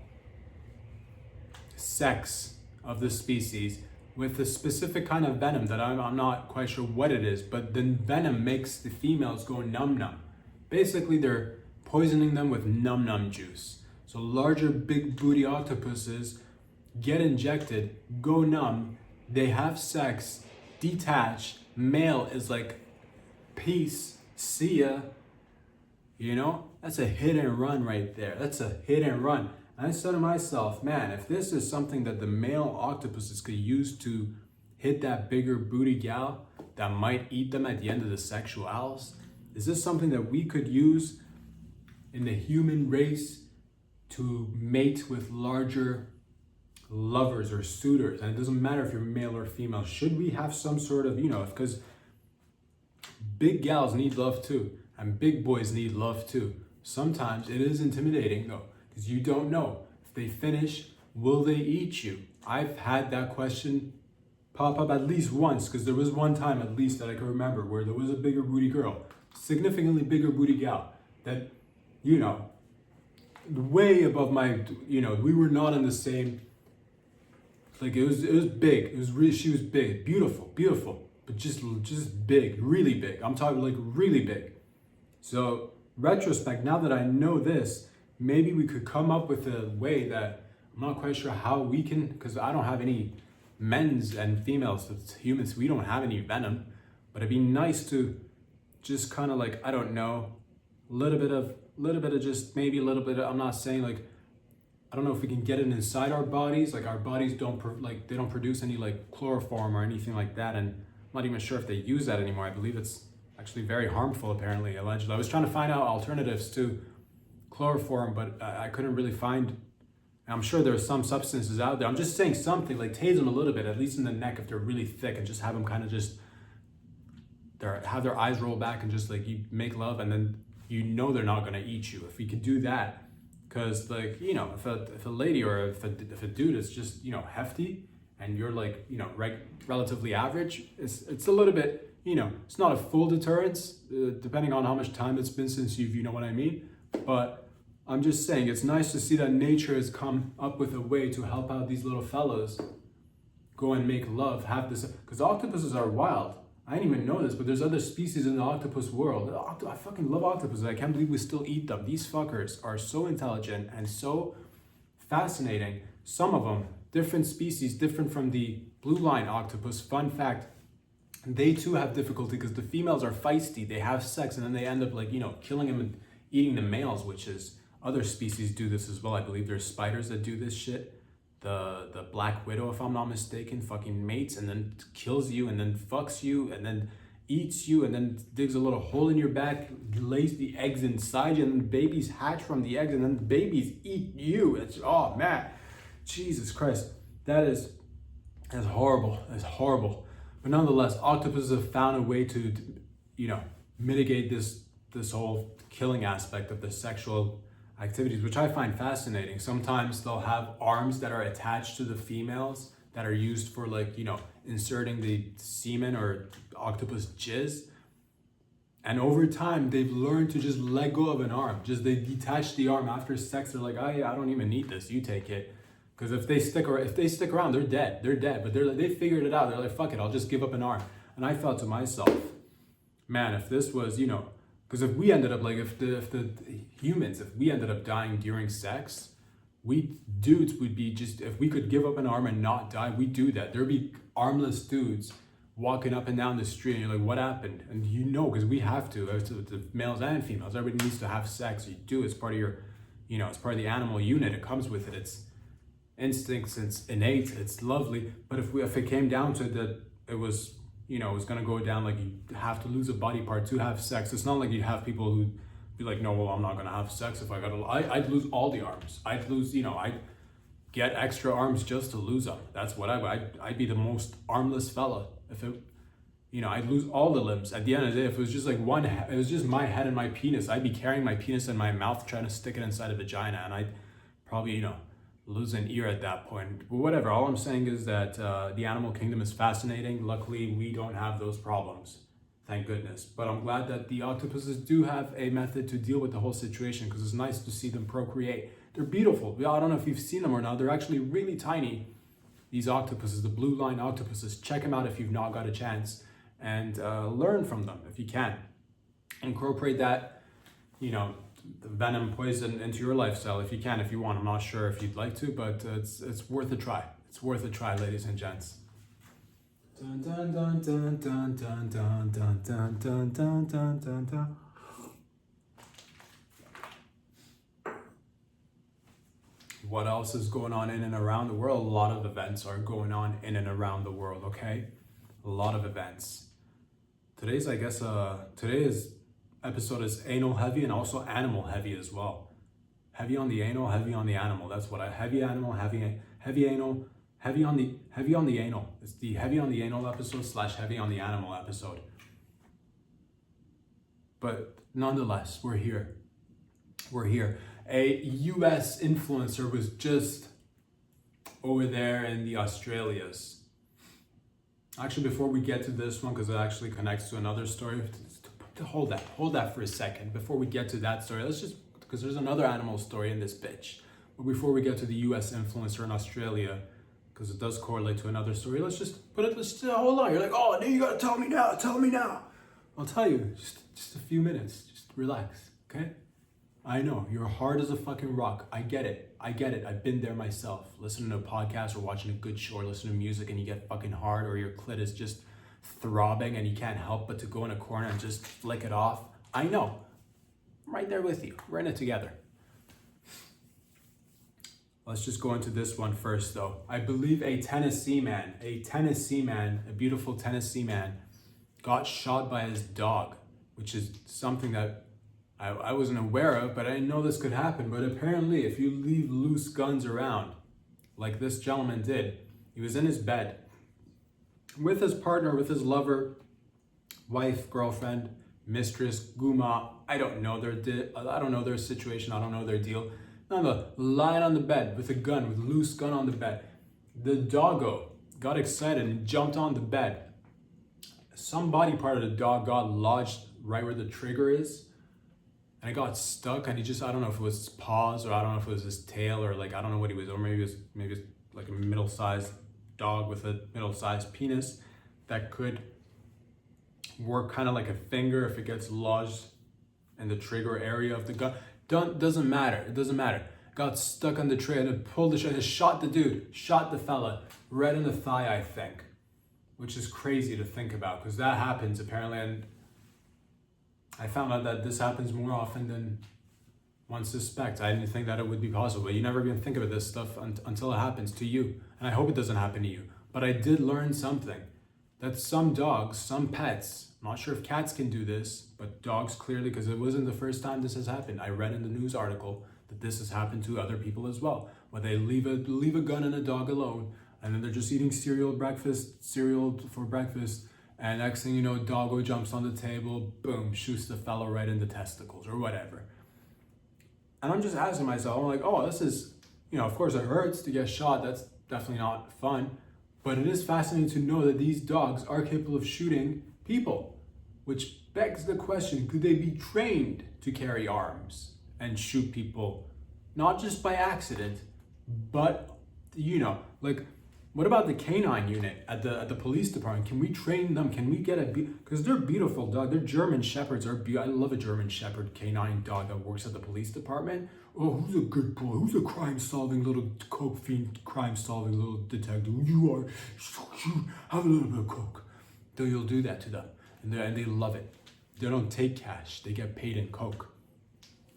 sex of the species with a specific kind of venom that I'm not quite sure what it is, but the venom makes the females go num-num. Basically, they're poisoning them with num-num juice. So larger, big booty octopuses get injected, go numb, they have sex, detach, male is like, peace, see ya. You know, that's a hit and run right there. That's a hit and run. And I said to myself, man, if this is something that the male octopuses could use to hit that bigger booty gal that might eat them at the end of the sexual hours, is this something that we could use in the human race to mate with larger lovers or suitors? And it doesn't matter if you're male or female. Should we have some sort of, because big gals need love too, and big boys need love too. Sometimes it is intimidating though, because you don't know if they finish, will they eat you? I've had that question pop up at least once, because there was one time at least that I can remember where there was a bigger booty girl, significantly bigger booty gal, that, way above my, we were not in the same, like it was big. It was really, she was big, beautiful, but just big, really big. I'm talking like really big. So retrospect, now that I know this, maybe we could come up with a way that I'm not quite sure how we can, because I don't have any men's and females, it's humans, we don't have any venom, but it'd be nice to just kind of like, I don't know, a little bit of just maybe a little bit of, I'm not saying like, I don't know if we can get it inside our bodies, like our bodies they don't produce any like chloroform or anything like that, and I'm not even sure if they use that anymore. I believe it's actually very harmful, apparently, allegedly. I was trying to find out alternatives to chloroform, but I couldn't really find. I'm sure there are some substances out there. I'm just saying something, like tase them a little bit, at least in the neck if they're really thick, and just have them kind of just, have their eyes roll back and just like you make love, and then they're not gonna eat you. If we could do that, because like, if a lady or if a dude is just, hefty, and you're like, relatively average, it's a little bit, it's not a full deterrence, depending on how much time it's been since you know what I mean. But I'm just saying, it's nice to see that nature has come up with a way to help out these little fellows go and make love, have this, because octopuses are wild. I didn't even know this, but there's other species in the octopus world. I fucking love octopuses. I can't believe we still eat them. These fuckers are so intelligent and so fascinating. Some of them, different species, different from the blue line octopus. Fun fact, they too have difficulty because the females are feisty. They have sex and then they end up like, killing them and eating the males, which is, other species do this as well. I believe there's spiders that do this shit. The black widow, if I'm not mistaken, fucking mates and then kills you and then fucks you and then eats you and then digs a little hole in your back, lays the eggs inside you, and then babies hatch from the eggs and then the babies eat you. It's, oh man, Jesus Christ, that's horrible. That's horrible. But nonetheless, octopuses have found a way to, mitigate this whole killing aspect of the sexual activities, which I find fascinating. Sometimes they'll have arms that are attached to the females that are used for like, inserting the semen or octopus jizz. And over time, they've learned to just let go of an arm. Just they detach the arm after sex. They're like, I don't even need this. You take it. Because if they stick around, they're dead. They're dead. But they figured it out. They're like, fuck it, I'll just give up an arm. And I thought to myself, man, if this was, because if we ended up like, if we ended up dying during sex, we dudes would be just, if we could give up an arm and not die, we'd do that. There'd be armless dudes walking up and down the street and you're like, what happened? And because we have to, the males and females, everybody needs to have sex. You do, it's part of your, it's part of the animal unit. It comes with it. It's instincts, it's innate, it's lovely. But if it came down to that, it was, it was gonna go down like you have to lose a body part to have sex. It's not like you have people who be like, no, well, I'm not gonna have sex if I'd lose all the arms. I'd lose, I'd get extra arms just to lose them. That's what I'd be the most armless fella. If it, I'd lose all the limbs. At the end of the day, if it was just like it was just my head and my penis, I'd be carrying my penis in my mouth trying to stick it inside a vagina, and I'd probably, lose an ear at that point. But whatever, all I'm saying is that the animal kingdom is fascinating. Luckily, we don't have those problems. Thank goodness. But I'm glad that the octopuses do have a method to deal with the whole situation, because it's nice to see them procreate. They're beautiful. I don't know if you've seen them or not. They're actually really tiny. these octopuses, the blue line octopuses. Check them out if you've not got a chance, and learn from them if you can. Incorporate that, the venom poison into your lifestyle if you can, if you want. I'm not sure if you'd like to, but it's worth a try. It's worth a try, ladies and gents. Dun, dun, dun, dun, dun, dun, dun, dun, dun, dun, dun, dun, dun, dun. What else is going on in and around the world? A lot of events are going on in and around the world, okay? A lot of events. Today's episode is anal heavy and also animal heavy as well. Heavy on the anal, heavy on the animal. That's what heavy animal, heavy anal, heavy on the anal. It's the heavy on the anal episode / heavy on the animal episode. But nonetheless, we're here. A US influencer was just over there in the Australias. Actually, before we get to this one, because it actually connects to another story, hold that for a second. Before we get to that story, because there's another animal story in this bitch. But before we get to the US influencer in Australia, because it does correlate to another story, let's just hold on. You're like, oh, you gotta tell me now. I'll tell you, just a few minutes. Just relax, okay? I know, you're hard as a fucking rock. I get it. I've been there myself. Listening to a podcast or watching a good show or listening to music and you get fucking hard, or your clit is just throbbing and you can't help but to go in a corner and just flick it off. I know. I'm right there with you. We're in it together. Let's just go into this one first though. I believe a beautiful Tennessee man got shot by his dog, which is something that I wasn't aware of, but I didn't know this could happen. But apparently, if you leave loose guns around, like this gentleman did, he was in his bed with his partner, with his lover, wife, girlfriend, mistress, guma. I don't know their situation. I don't know their deal. No, lying on the bed with a gun, with a loose gun on the bed. The doggo got excited and jumped on the bed. Some body part of the dog got lodged right where the trigger is. And it got stuck, and I don't know if it was his paws, or I don't know if it was his tail, or I don't know what he was, or maybe it's like a middle-sized dog with a middle-sized penis that could work kind of like a finger if it gets lodged in the trigger area of the gun. It doesn't matter. Got stuck on the tray and it pulled the shot, and shot the fella right in the thigh, I think, which is crazy to think about, because that happens apparently, and I found out that this happens more often than one suspects. I didn't think that it would be possible, but you never even think of this stuff until it happens to you. And I hope it doesn't happen to you. But I did learn something, that some dogs, some pets, I'm not sure if cats can do this, but dogs clearly, because it wasn't the first time this has happened. I read in the news article that this has happened to other people as well, where they leave a gun and a dog alone, and then they're just eating cereal for breakfast. And next thing you know, doggo jumps on the table, boom, shoots the fellow right in the testicles or whatever. And I'm just asking myself, I'm like, oh, this is, of course it hurts to get shot. That's definitely not fun. But it is fascinating to know that these dogs are capable of shooting people, which begs the question, could they be trained to carry arms and shoot people, not just by accident, but, what about the canine unit at the police department? Can we train them? Can we get because they're beautiful dogs. They're German Shepherds. I love a German Shepherd canine dog that works at the police department. Oh, who's a good boy? Who's a crime-solving little coke fiend, crime-solving little detective? You are. You have a little bit of coke. Then you'll do that to them, and they love it. They don't take cash. They get paid in coke,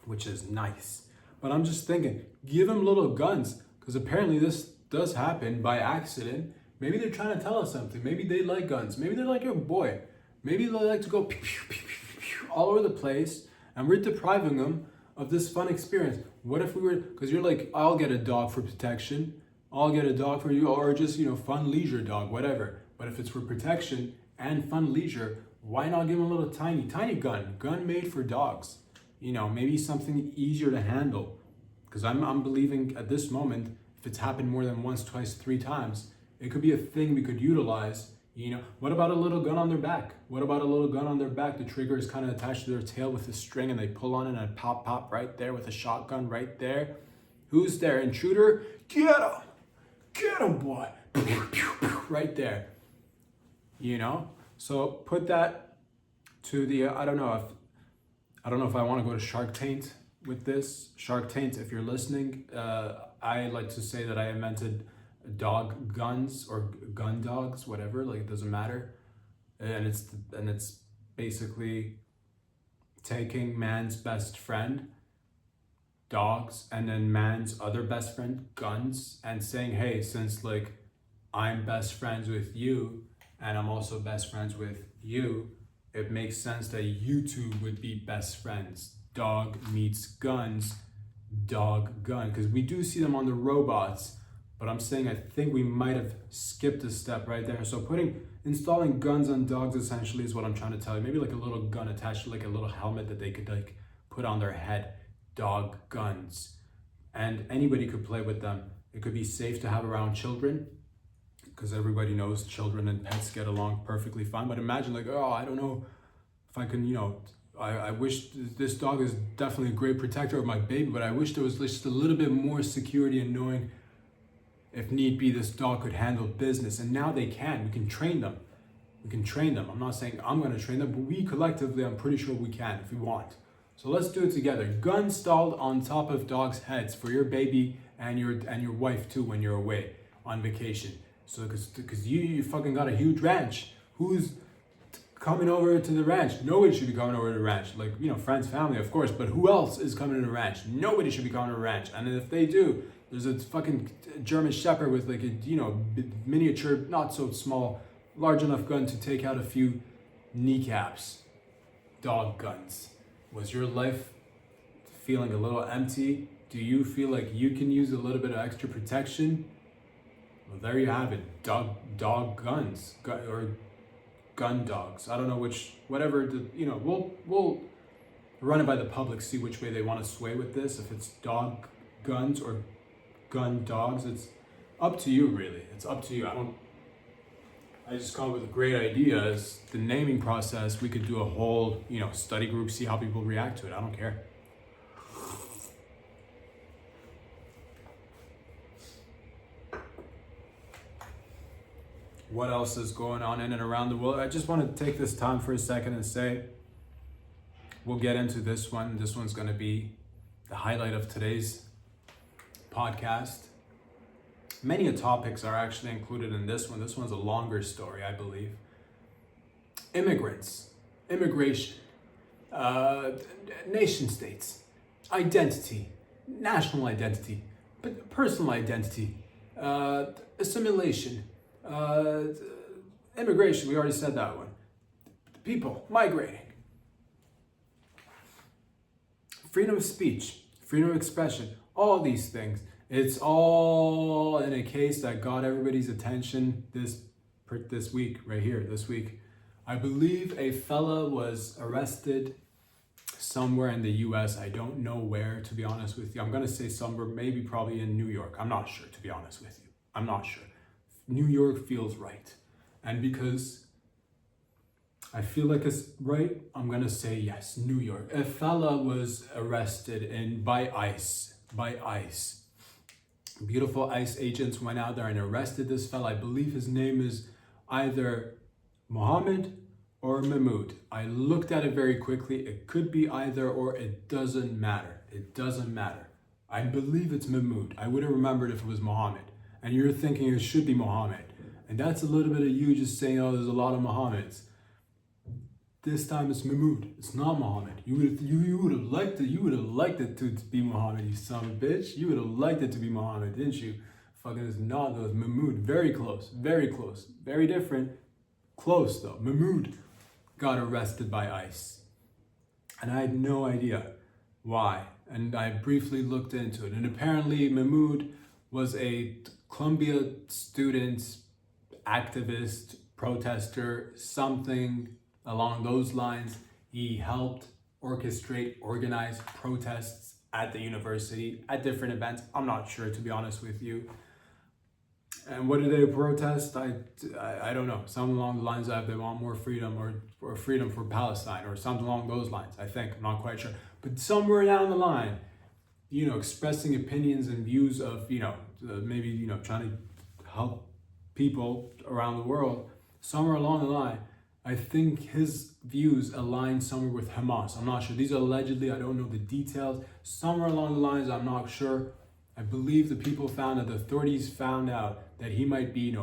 which is nice. But I'm just thinking, give them little guns, because apparently this does happen by accident. Maybe they're trying to tell us something. Maybe they like guns. Maybe they're like your boy. Maybe they like to go pew, pew, pew, pew, pew, all over the place, and we're depriving them of this fun experience. What if we were, because you're like, I'll get a dog for protection, I'll get a dog for you, or just, fun leisure dog, whatever. But if it's for protection and fun leisure, why not give them a little tiny gun made for dogs? Maybe something easier to handle. Because I'm believing at this moment, if it's happened more than once, twice, 3 times, it could be a thing we could utilize. What about a little gun on their back? The trigger is kind of attached to their tail with a string, and they pull on it and pop right there with a shotgun right there. Who's there? Intruder? Get him, boy. right there, you know? So put that to the, I don't know if I want to go to Shark Tank with this. Shark Tank, if you're listening, I like to say that I invented dog guns or gun dogs, whatever, like it doesn't matter. And it's basically taking man's best friend, dogs, and then man's other best friend, guns, and saying, hey, since like I'm best friends with you and I'm also best friends with you, it makes sense that you two would be best friends. Dog meets guns, dog gun. Because we do see them on the robots, but I'm saying I think we might have skipped a step right there. So installing guns on dogs essentially is what I'm trying to tell you. Maybe like a little gun attached to like a little helmet that they could like put on their head. Dog guns. And anybody could play with them. It could be safe to have around children, because everybody knows children and pets get along perfectly fine. But imagine like, oh, I don't know if I can, I wish this dog is definitely a great protector of my baby, but I wish there was just a little bit more security in knowing if need be, this dog could handle business. And now they can. We can train them. I'm not saying I'm going to train them, but we collectively, I'm pretty sure we can if we want. So let's do it together. Gun installed on top of dogs' heads for your baby and your wife too when you're away on vacation. So because you fucking got a huge ranch. Who's coming over to the ranch? Nobody should be coming over to the ranch. Like, friends, family, of course, but who else is coming to the ranch? Nobody should be coming to the ranch. And if they do, there's a fucking German Shepherd with like a, miniature, not so small, large enough gun to take out a few kneecaps. Dog guns. Was your life feeling a little empty? Do you feel like you can use a little bit of extra protection? Well, there you have it. Dog guns, or gun dogs. I don't know whatever. We'll run it by the public, see which way they want to sway with this. If it's dog guns or gun dogs, it's up to you, really. It's up to you. I just come up with a great idea as the naming process. We could do a whole, study group, see how people react to it. I don't care. What else is going on in and around the world? I just want to take this time for a second and say, we'll get into this one. This one's going to be the highlight of today's podcast. Many topics are actually included in this one. This one's a longer story, I believe. Immigrants, immigration, nation states, identity, national identity, personal identity, assimilation, immigration, we already said that one. People migrating. Freedom of speech, freedom of expression, all these things. It's all in a case that got everybody's attention this week, right here, this week. I believe a fella was arrested somewhere in the US. I don't know where, to be honest with you. I'm going to say somewhere, maybe probably in New York. I'm not sure, to be honest with you. I'm not sure. New York feels right. And because I feel like it's right, I'm going to say yes, New York. A fella was arrested by ICE. Beautiful ICE agents went out there and arrested this fella. I believe his name is either Mohammed or Mahmoud. I looked at it very quickly. It could be either or. It doesn't matter. I believe it's Mahmoud. I would have remembered if it was Mohammed. And you're thinking it should be Mohammed. And that's a little bit of you just saying, oh, there's a lot of Mohammeds. This time it's Mahmoud. It's not Mohammed. You would have liked it. You would have liked it to be Mohammed, you son of a bitch. You would have liked it to be Mohammed, didn't you? Fucking it's not though. It's Mahmoud. Very close. Very different. Close though. Mahmoud got arrested by ICE. And I had no idea why. And I briefly looked into it. And apparently Mahmoud was a Columbia student, activist, protester, something along those lines. He helped organize protests at the university, at different events. I'm not sure, to be honest with you. And what did they protest? I don't know. Something along the lines of they want more freedom or freedom for Palestine or something along those lines, I think. I'm not quite sure. But somewhere down the line, expressing opinions and views of, maybe, trying to help people around the world, somewhere along the line, I think his views align somewhere with Hamas. I'm not sure. These are allegedly, I don't know the details. Somewhere along the lines, I'm not sure. I believe the people found that the authorities found out that he might be,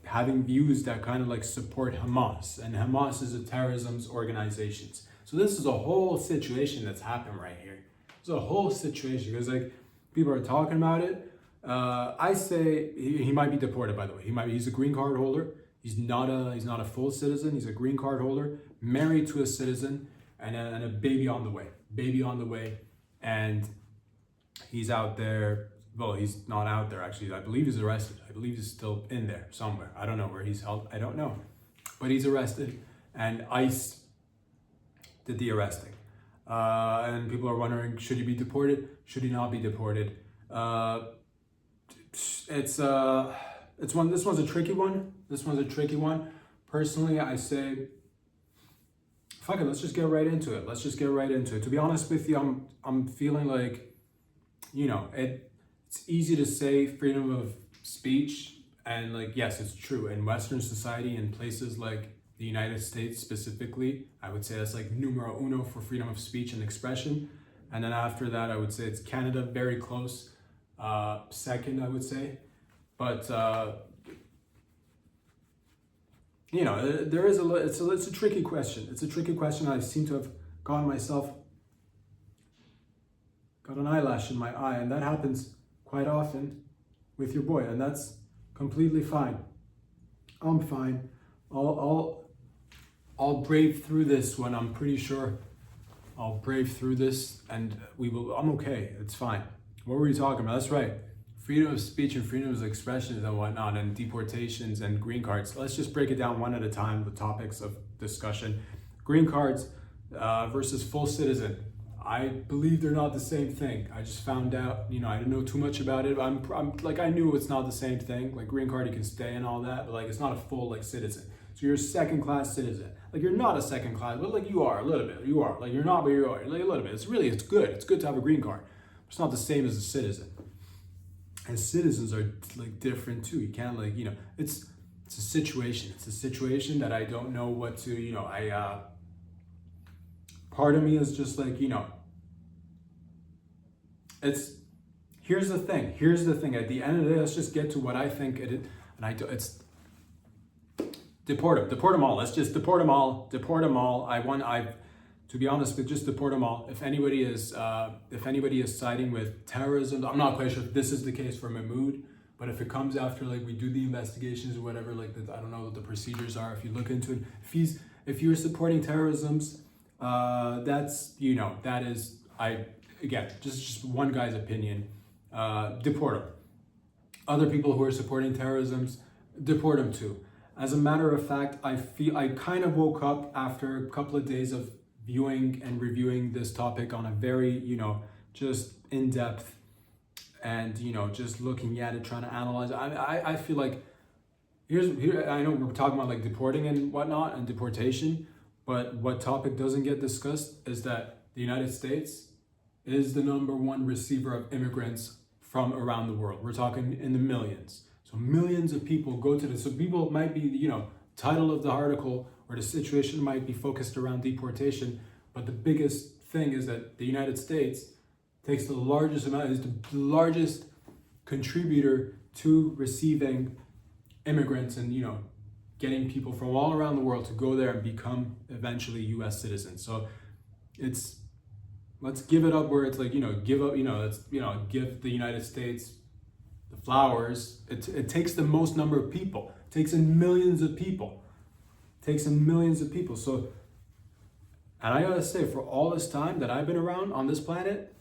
having views that kind of like support Hamas. And Hamas is a terrorism organization. So this is a whole situation that's happened right here. It's a whole situation because like people are talking about it. I say he might be deported, by the way. He's a green card holder. He's not a full citizen. He's a green card holder, married to a citizen, and a baby on the way. And he's out there. Well, he's not out there actually. I believe he's arrested. I believe he's still in there somewhere. I don't know where he's held. I don't know, but he's arrested, and ICE did the arresting. And people are wondering, should he be deported? Should he not be deported? This one's a tricky one. Personally, I say, fuck it, let's just get right into it. To be honest with you, I'm feeling like, it's easy to say freedom of speech, and like, yes, it's true. In Western society, in places like the United States specifically, I would say that's like numero uno for freedom of speech and expression. And then after that, I would say it's Canada, very close. Second, I would say. But, there is it's a tricky question. It's a tricky question. I seem to have got an eyelash in my eye, and that happens quite often with your boy, and that's completely fine. I'm fine. I'll brave through this one. I'm pretty sure I'll brave through this, and I'm okay. It's fine. What were you talking about? That's right. Freedom of speech and freedom of expression and whatnot, and deportations and green cards. Let's just break it down one at a time, the topics of discussion. Green cards versus full citizen. I believe they're not the same thing. I just found out, I didn't know too much about it. I'm like, I knew it's not the same thing. Like green card, you can stay and all that, but like, it's not a full like citizen. So you're a second class citizen. Like you're not a second class, but like you are a little bit. You are like, you're not, but you are like a little bit. It's good. It's good to have a green card. It's not the same as a citizen. And citizens are like different too. You can't like, it's a situation. It's a situation that I don't know what to, part of me is just like, here's the thing. At the end of the day, let's just get to what I think it is. And it's deport them all. Let's just deport them all. To be honest, with just deport them all. If anybody is siding with terrorism, I'm not quite sure if this is the case for Mahmoud, but if it comes after like we do the investigations or whatever, like I don't know what the procedures are. If you look into it, if you're supporting terrorisms, that's that is just one guy's opinion. Deport them. Other people who are supporting terrorisms, deport them too. As a matter of fact, I kind of woke up after a couple of days of viewing and reviewing this topic on a very, just in-depth and, just looking at it, trying to analyze it. I feel like, here, I know we're talking about like deporting and whatnot and deportation, but what topic doesn't get discussed is that the United States is the #1 receiver of immigrants from around the world. We're talking in the millions. So millions of people go to this. So people might be, title of the article or the situation might be focused around deportation, but the biggest thing is that the United States takes the largest amount, is the largest contributor to receiving immigrants and, getting people from all around the world to go there and become eventually US citizens. So let's give it up where it's like, give the United States the flowers. It takes the most number of people. It takes in millions of people. So, and I gotta say, for all this time that I've been around on this planet,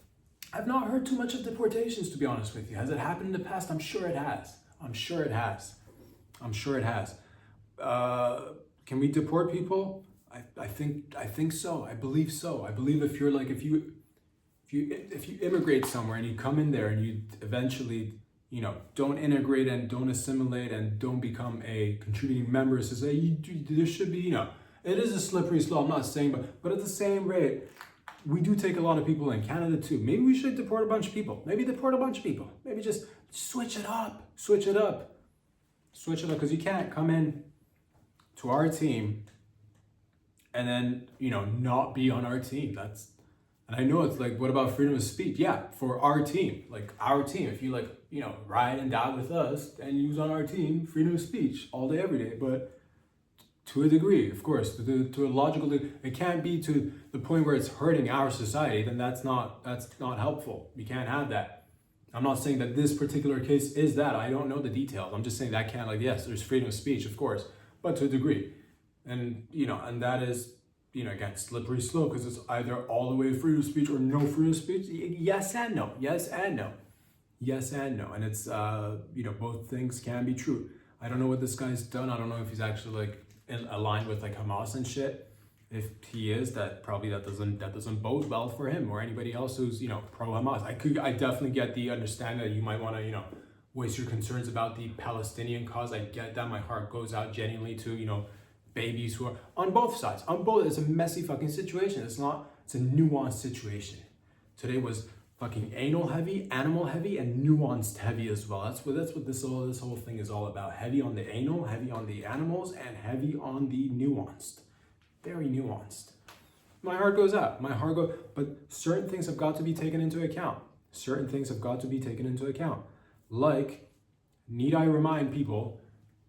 I've not heard too much of deportations, to be honest with you. Has it happened in the past? I'm sure it has. Can we deport people? I think so. I believe so. I believe if you immigrate somewhere and you come in there and you eventually, don't integrate and don't assimilate and don't become a contributing member, so say there should be, it is a slippery slope. I'm not saying, but at the same rate, we do take a lot of people in Canada too. Maybe we should deport a bunch of people. Maybe just switch it up. Switch it up, because you can't come in to our team and then, you know, not be on our team. And I know it's like, what about freedom of speech? Yeah, for our team, like our team. If you like, you know, ride and die with us and use on our team, freedom of speech all day, every day. But to a degree, of course, to a logical degree, it can't be to the point where it's hurting our society. Then that's not helpful. We can't have that. I'm not saying that this particular case is that. I don't know the details. I'm just saying that can't, like, yes, there's freedom of speech, of course, but to a degree. And, you know, and that is, you know, again, slippery slope, because it's either all the way freedom of speech or no freedom of speech. Yes and no. Yes and no. Yes and no. And it's, you know, both things can be true. I don't know what this guy's done. I don't know if he's actually like aligned with like Hamas and shit. If he is, that doesn't bode well for him or anybody else who's, you know, pro Hamas. I definitely get the understanding that you might want to, you know, voice your concerns about the Palestinian cause. I get that. My heart goes out genuinely to, you know, babies who are on both sides. On both, it's a messy fucking situation. It's a nuanced situation. Today was fucking anal heavy, animal heavy, and nuanced heavy as well. That's what this whole thing is all about. Heavy on the anal, heavy on the animals, and heavy on the nuanced. Very nuanced. My heart goes out. But certain things have got to be taken into account. Certain things have got to be taken into account. Like, need I remind people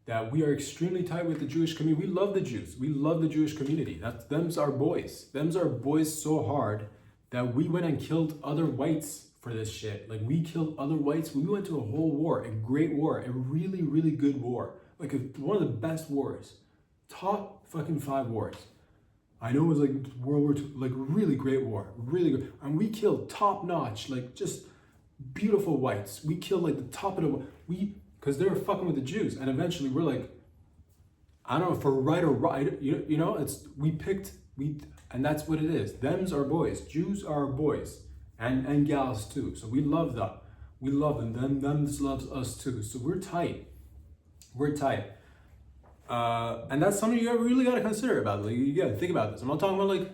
that we are extremely tight with the Jewish community. We love the Jews. We love the Jewish community. Them's our boys. Them's our boys so hard that we went and killed other whites for this shit. Like, we killed other whites. We went to a whole war, a great war, a really, really good war. Like, one of the best wars. Top fucking 5 wars. I know it was like World War II, like really great war, really good. And we killed top notch, like just beautiful whites. We killed like the top of because they were fucking with the Jews. And eventually we're like, I don't know if we're right or right, you know, and that's what it is. Them's our boys. Jews are our boys and gals too. So we love them. We love them. Them loves us too. So we're tight. We're tight. And that's something you really got to consider about. Like, you got to think about this. I'm not talking about like,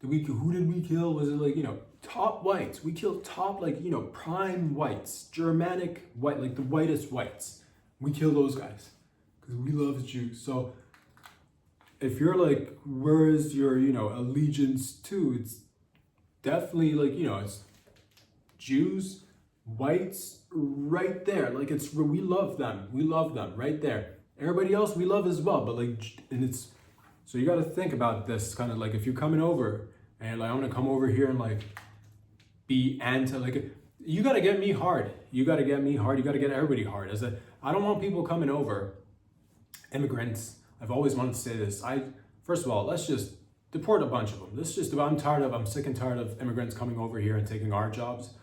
who did we kill? Was it like, you know, top whites? We killed top, like, you know, prime whites, Germanic white, like the whitest whites. We kill those guys because we love Jews. So if you're like, where is your, you know, allegiance to? It's definitely like, you know, it's Jews, whites, right there. Like, we love them. We love them right there. Everybody else we love as well, but like, and it's, so you got to think about this kind of like, if you're coming over and like, I'm gonna come over here and like be anti, like, you got to get me hard. You got to get me hard. You got to get everybody hard. I don't want people coming over, immigrants. I've always wanted to say this. First of all, let's just deport a bunch of them. I'm sick and tired of immigrants coming over here and taking our jobs.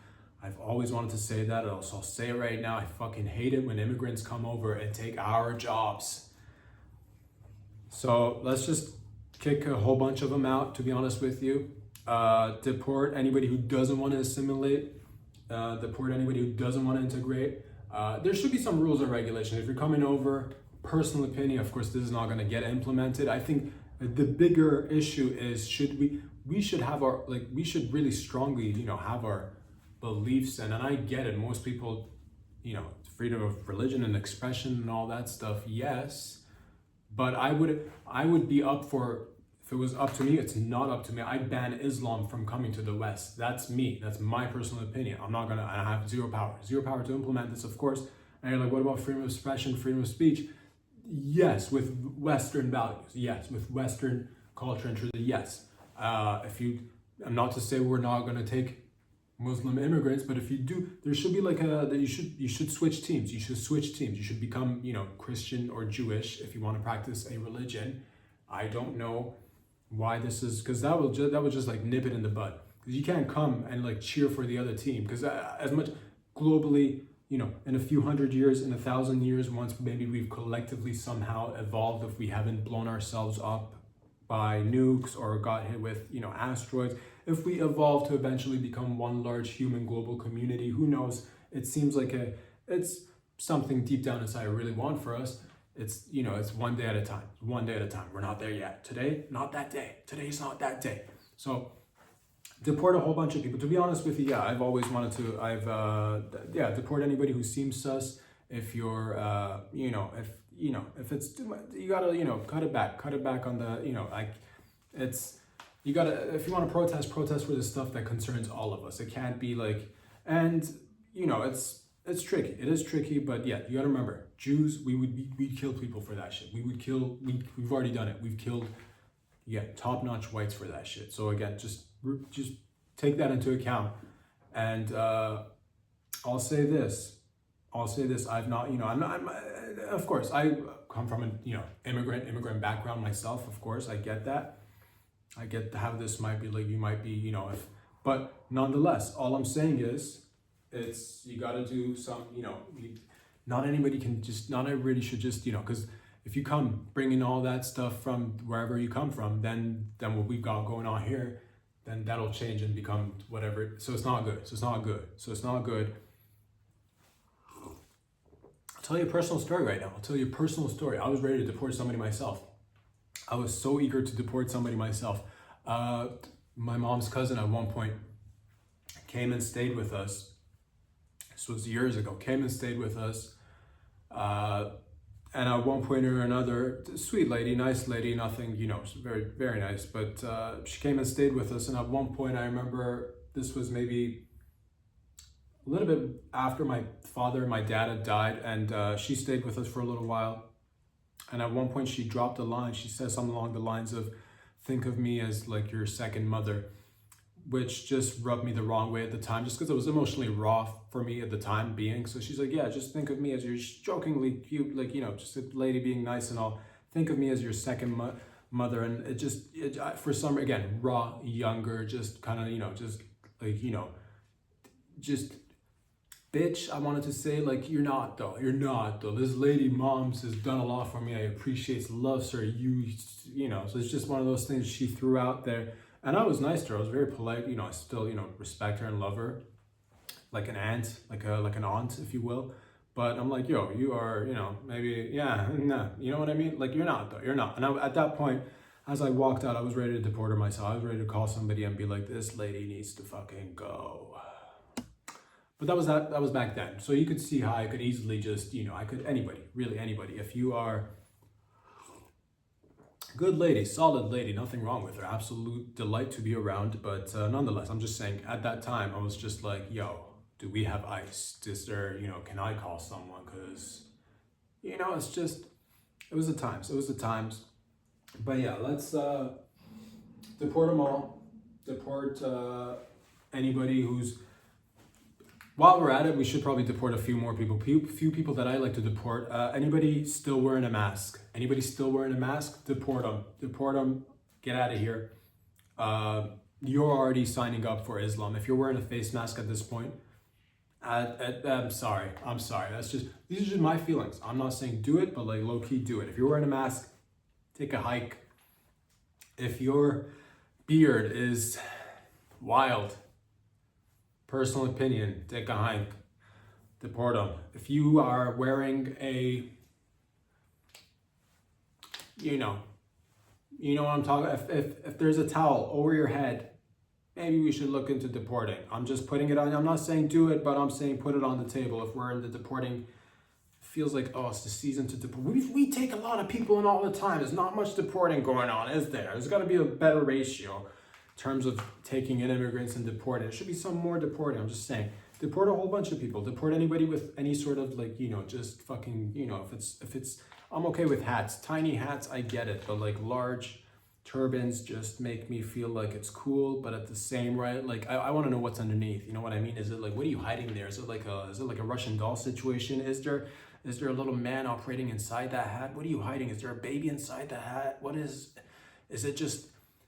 I've always wanted to say that, so I'll say it right now. I fucking hate it when immigrants come over and take our jobs. So let's just kick a whole bunch of them out, to be honest with you. Deport anybody who doesn't want to assimilate. Deport anybody who doesn't want to integrate. There should be some rules and regulations. If you're coming over, personal opinion, of course, this is not going to get implemented. I think the bigger issue is, we should really strongly, you know, have our beliefs, and I get it. Most people, you know, freedom of religion and expression and all that stuff, yes. But I would be up for, if it was up to me, it's not up to me. I'd ban Islam from coming to the West. That's me. That's my personal opinion. I have zero power to implement this, of course. And you're like, what about freedom of expression, freedom of speech? Yes, with Western values. Yes, with Western culture and tradition. Yes. I'm not to say we're not going to take Muslim immigrants, but if you do, there should be like you should switch teams. You should become, you know, Christian or Jewish if you want to practice a religion. I don't know why this is, because that would just like nip it in the bud. Because you can't come and like cheer for the other team. Because as much globally, you know, in a few hundred years, in 1,000 years, once maybe we've collectively somehow evolved, if we haven't blown ourselves up by nukes or got hit with, you know, asteroids, if we evolve to eventually become one large human global community, who knows? It seems like it's something deep down inside I really want for us. It's, you know, it's one day at a time. We're not there yet. Today, not that day. Today's not that day. So deport a whole bunch of people. To be honest with you, yeah, I've always wanted to, deport anybody who seems sus, if you're, if it's too much, you gotta, cut it back on the, it's, you gotta, if you want to protest for the stuff that concerns all of us. It can't be like, and, it's tricky. It is tricky, but yeah, you gotta remember, Jews, we'd kill people for that shit. We've already done it. We've killed, top-notch whites for that shit. So again, just take that into account. And I'll say this. I've not, of course, I come from an, immigrant background myself. Of course, I get that. I get how this might be like, you might be, but nonetheless, all I'm saying is, you got to do some, not everybody should just, because if you come bringing all that stuff from wherever you come from, then what we've got going on here, then that'll change and become whatever. So it's not good. I'll tell you a personal story right now. I was ready to deport somebody myself. I was so eager to deport somebody myself. My mom's cousin at one point came and stayed with us. This was years ago. Came and stayed with us. And at one point or another, sweet lady, nice lady, nothing, she's very, very nice. But she came and stayed with us. And at one point, I remember this was maybe a little bit after my father and my dad had died. And she stayed with us for a little while. And at one point, she dropped a line. She said something along the lines of, think of me as like your second mother, which just rubbed me the wrong way at the time, just because it was emotionally raw for me at the time being. So she's like, yeah, just think of me as your jokingly cute, like, just a lady being nice and all. Think of me as your second mother. And for some, again, raw, younger, just kind of, just like, just bitch, I wanted to say, like, you're not though. This lady, moms, has done a lot for me. I appreciate, loves her, so it's just one of those things she threw out there. And I was nice to her. I was very polite. I still, respect her and love her, like an aunt, like an aunt, if you will. But I'm like, yo, you are, maybe, yeah, nah, you know what I mean? Like, you're not though. You're not. And at that point, as I walked out, I was ready to deport her myself. I was ready to call somebody and be like, this lady needs to fucking go. But that was back then. So you could see how I could easily just, anybody, if you are good lady, solid lady, nothing wrong with her, absolute delight to be around. But nonetheless, I'm just saying, at that time, I was just like, yo, do we have ice? Is there, can I call someone? Because, it's just, it was the times. But yeah, let's deport them all. Deport anybody who's, while we're at it, we should probably deport a few more people. Few people that I like to deport. Anybody still wearing a mask? Deport them. Get out of here. You're already signing up for Islam. If you're wearing a face mask at this point, I'm sorry. These are just my feelings. I'm not saying do it, but like low key do it. If you're wearing a mask, take a hike. If your beard is wild, personal opinion, take a hike, deport them. If you are wearing a, you know what I'm talking, if there's a towel over your head, maybe we should look into deporting. I'm just putting it on, I'm not saying do it, but I'm saying put it on the table. If we're in the deporting, feels like, oh, it's the season to deport. We take a lot of people in all the time. There's not much deporting going on, is there? There's got to be a better ratio in terms of taking in immigrants and deporting. There should be some more deporting. I'm just saying, deport a whole bunch of people. Deport anybody with any sort of like, just fucking, if it's, I'm okay with hats. Tiny hats, I get it. But like large turbans just make me feel like it's cool, but at the same right, like I want to know what's underneath. You know what I mean? Is it like, what are you hiding there? Is it like a Russian doll situation? Is there a little man operating inside that hat? What are you hiding? Is there a baby inside the hat? Is it just,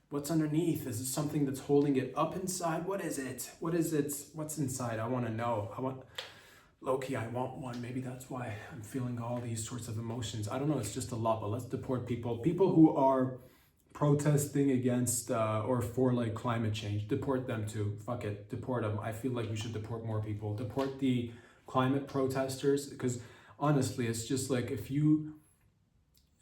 what's underneath? Is it something that's holding it up inside? What is it? What's inside? I want to know. Low-key, I want one. Maybe that's why I'm feeling all these sorts of emotions. I don't know. It's just a lot, but let's deport people. People who are protesting against or for like climate change. Deport them too. Fuck it. Deport them. I feel like we should deport more people. Deport the climate protesters, because honestly, it's just like, if you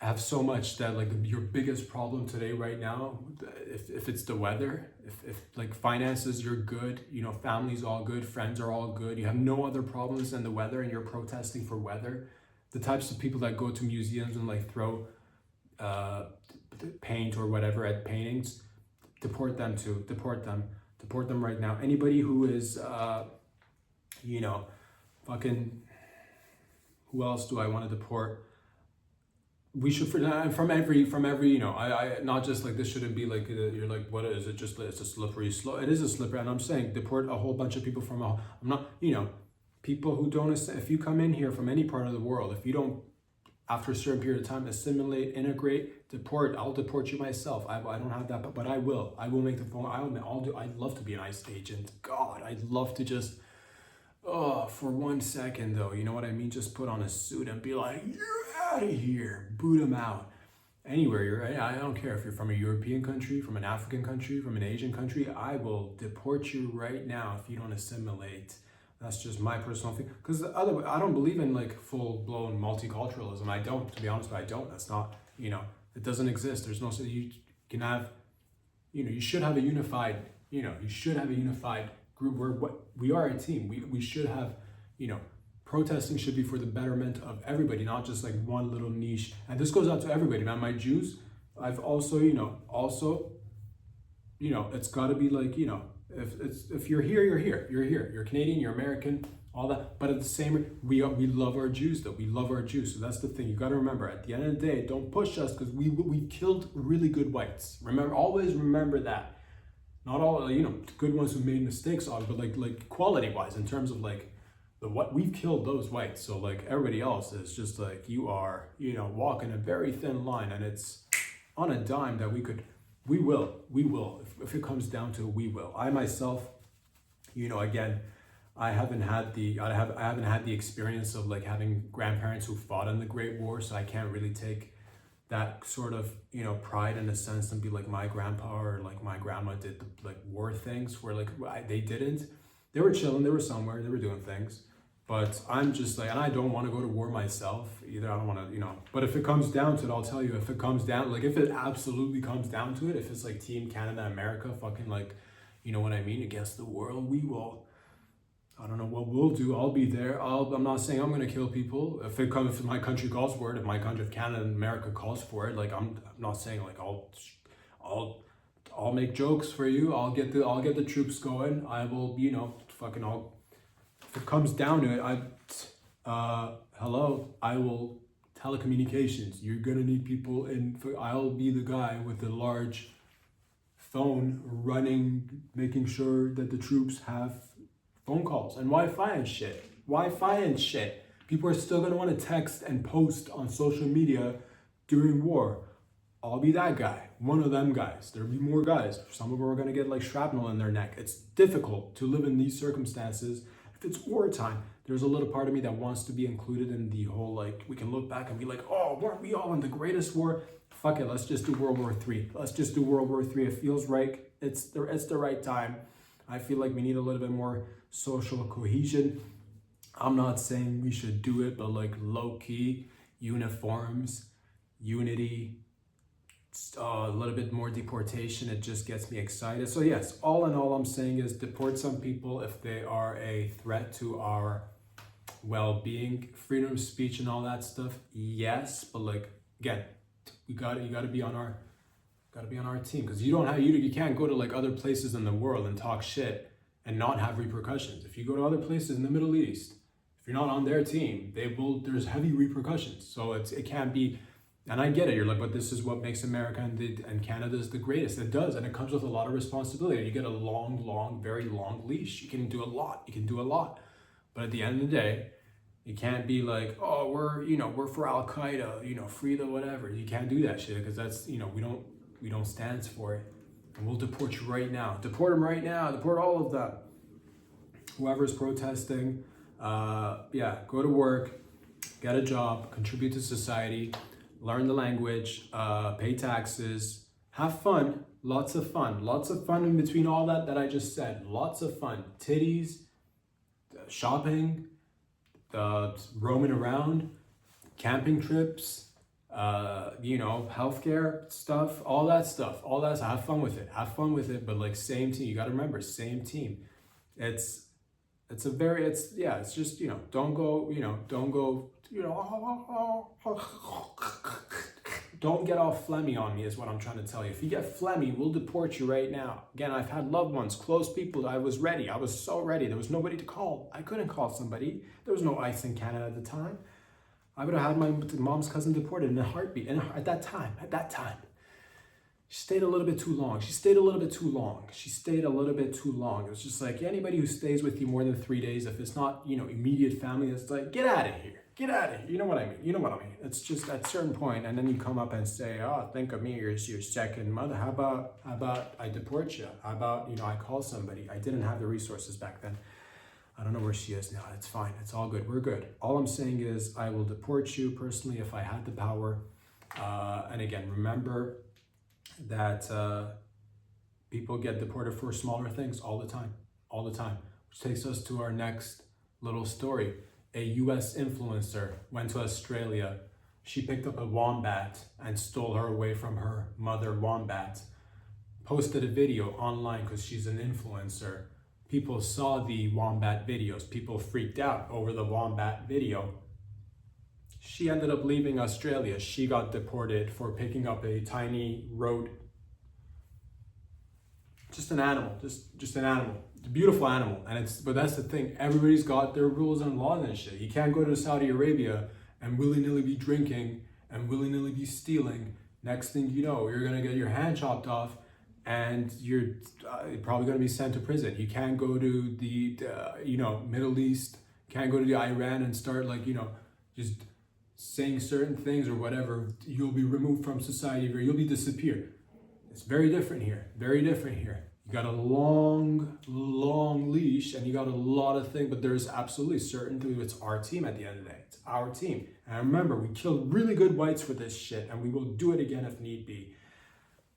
have so much that like your biggest problem today right now, if it's the weather, if like finances, you're good, you know, family's all good, friends are all good, you have no other problems than the weather and you're protesting for weather. The types of people that go to museums and like throw paint or whatever at paintings, deport them too. Deport them right now. Anybody who is you know, fucking, who else do I want to deport? We should, from every, you know, I not just like, this shouldn't be like, you're like, what is it? Just, it's a slippery slope. It is a slippery, and I'm saying deport a whole bunch of people from, I'm not, you know, people who don't, if you come in here from any part of the world, if you don't, after a certain period of time, assimilate, integrate, deport, I'll deport you myself. I don't have that, but I will make the phone, I'd love to be an ICE agent. God, I'd love to just, oh, for 1 second though, you know what I mean? Just put on a suit and be like, you're out of here, boot them out. Anywhere you're, I don't care if you're from a European country, from an African country, from an Asian country, I will deport you right now if you don't assimilate. That's just my personal thing. Because I don't believe in like full-blown multiculturalism. I don't, to be honest, I don't. That's not, you know, it doesn't exist. There's no, so you can have, you know, you should have a unified, you know, you should have a unified group where we are a team. We should have, you know, protesting should be for the betterment of everybody, not just like one little niche. And this goes out to everybody, man. My Jews, I've also, you know, it's got to be like, you know, if you're here, you're here. You're Canadian, you're American, all that. But at the same, we love our Jews though. We love our Jews. So that's the thing. You got to remember, at the end of the day, don't push us, because we killed really good whites. Always remember that. Not all, you know, good ones who made mistakes, but like quality wise, in terms of like what we've killed those whites. So like everybody else is just like, you are, you know, walking a very thin line, and it's on a dime that we will, if it comes down to it, we will. I myself, you know, again, I haven't had the experience of like having grandparents who fought in the Great War, so I can't really take that sort of, you know, pride in a sense and be like my grandpa or like my grandma did the like war things, where like they didn't. They were chilling, they were somewhere, they were doing things. But I'm just like, and I don't want to go to war myself either. I don't want to, you know, but if it comes down to it, I'll tell you, if it comes down, like if it absolutely comes down to it, if it's like Team Canada, America, fucking like, you know what I mean, against the world, we will, I don't know what we'll do. I'll be there. I'm not saying I'm going to kill people. If my country calls for it, if Canada and America calls for it, like I'm not saying like I'll make jokes for you. I'll get the troops going. I will, you know, if it comes down to it, hello, I will telecommunications. You're going to need people I'll be the guy with the large phone running, making sure that the troops have phone calls and Wi-Fi and shit. People are still going to want to text and post on social media during war. I'll be that guy, one of them guys. There'll be more guys. Some of them are going to get like shrapnel in their neck. It's difficult to live in these circumstances. If it's wartime, there's a little part of me that wants to be included in the whole, like, we can look back and be like, oh, weren't we all in the greatest war? Fuck it, let's just do World War III. Let's just do World War III. It feels right. It's the right time. I feel like we need a little bit more social cohesion. I'm not saying we should do it, but like low-key, uniforms, unity, a little bit more deportation, it just gets me excited. So yes, all in all, I'm saying is deport some people if they are a threat to our well-being, freedom of speech and all that stuff. Yes, but like, again, you gotta be on our team, because you can't go to like other places in the world and talk shit and not have repercussions. If you go to other places in the Middle East, if you're not on their team, there's heavy repercussions. So it can't be. And I get it, you're like, but this is what makes America and Canada the greatest. It does, and it comes with a lot of responsibility. You get a long, very long leash. You can do a lot. But at the end of the day, you can't be like, oh, we're for Al-Qaeda, free the whatever. You can't do that shit, because that's, we don't stand for it. And we'll deport you right now. Deport them right now. Deport all of them. Whoever's protesting, go to work, get a job, contribute to society, learn the language, pay taxes, have fun, lots of fun in between all that I just said, lots of fun, titties, shopping, roaming around, camping trips, you know, healthcare stuff, all that stuff, have fun with it, but like same team, you got to remember, same team. It's just, you know, don't go, don't get all phlegmy on me is what I'm trying to tell you. If you get phlegmy, we'll deport you right now. Again, I've had loved ones, close people. I was ready. I was so ready. There was nobody to call. I couldn't call somebody. There was no ICE in Canada at the time. I would have had my mom's cousin deported in a heartbeat. And at that time, she stayed a little bit too long. It was just like anybody who stays with you more than 3 days, if it's not, you know, immediate family, it's like, get out of here. You know what I mean? It's just at a certain point, and then you come up and say, oh, think of me as your second mother. How about I deport you? How about, you know, I call somebody? I didn't have the resources back then. I don't know where she is now. It's fine. It's all good. We're good. All I'm saying is I will deport you personally if I had the power. And again, remember that people get deported for smaller things all the time, which takes us to our next little story. A US influencer went to Australia. She picked up a wombat and stole her away from her mother wombat. Posted a video online because she's an influencer. People saw the wombat videos. People freaked out over the wombat video. She ended up leaving Australia. She got deported for picking up a tiny road. Just an animal, just an animal. It's a beautiful animal. But that's the thing. Everybody's got their rules and laws and shit. You can't go to Saudi Arabia and willy-nilly be drinking and willy-nilly be stealing. Next thing you know, you're gonna get your hand chopped off and you're probably gonna be sent to prison. You can't go to the Middle East, can't go to the Iran and start just saying certain things or whatever. You'll be removed from society or you'll be disappeared. It's very different here, You got a long leash and you got a lot of things, but there's absolutely certainty. It's our team at the end of the day. It's our team. And remember, we killed really good whites for this shit and we will do it again if need be.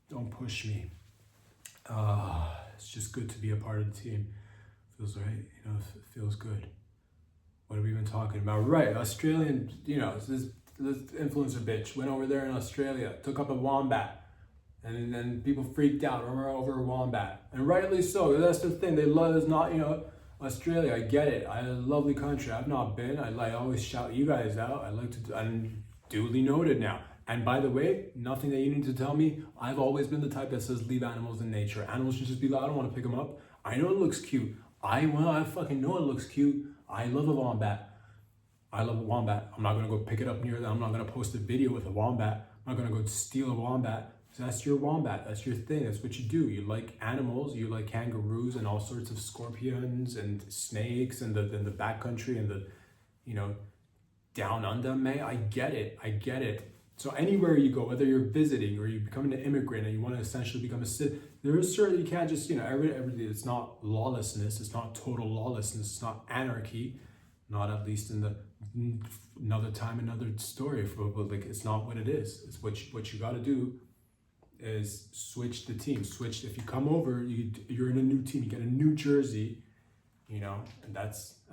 Don't push me. It's just good to be a part of the team. Feels right, it feels good. What have we been talking about? Right, Australian, this influencer bitch went over there in Australia, took up a wombat. And then people freaked out over a wombat. And rightly so. That's the thing. They love is not, Australia. I get it. A lovely country. I've not been. I always shout you guys out. I like to, and duly noted now. And by the way, nothing that you need to tell me. I've always been the type that says leave animals in nature. Animals should just be like, I don't want to pick them up. I know it looks cute. I fucking know it looks cute. I love a wombat. I'm not going to go pick it up near them. I'm not going to post a video with a wombat. I'm not going to go steal a wombat. So that's your wombat. That's your thing. That's what you do. You like animals. You like kangaroos and all sorts of scorpions and snakes and the backcountry and the, down under, man. I get it. So anywhere you go, whether you're visiting or you're becoming an immigrant and you want to essentially become a citizen, there is certainly, you can't just, everything. It's not lawlessness. It's not total lawlessness. It's not anarchy. Not at least in another time, another story. But like, it's not what it is. It's what you got to do. Is switch the team. If you come over, you're in a new team. You get a new jersey, and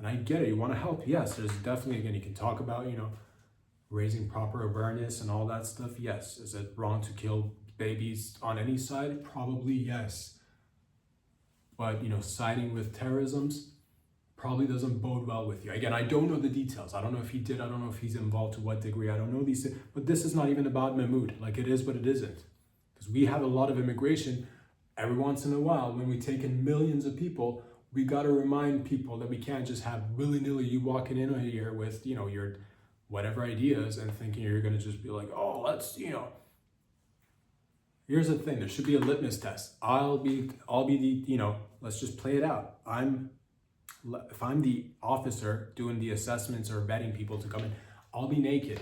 I get it. You want to help. Yes, there's definitely, again, you can talk about, raising proper awareness and all that stuff. Yes. Is it wrong to kill babies on any side? Probably yes. But, siding with terrorisms probably doesn't bode well with you. Again, I don't know the details. I don't know if he did. I don't know if he's involved to what degree. I don't know these things. But this is not even about Mahmoud. Like, it is, but it isn't. Because we have a lot of immigration. Every once in a while, when we take in millions of people, we got to remind people that we can't just have willy-nilly you walking in here with, your whatever ideas and thinking you're going to just be like, oh, let's, Here's the thing. There should be a litmus test. I'll be the, let's just play it out. If I'm the officer doing the assessments or vetting people to come in, I'll be naked.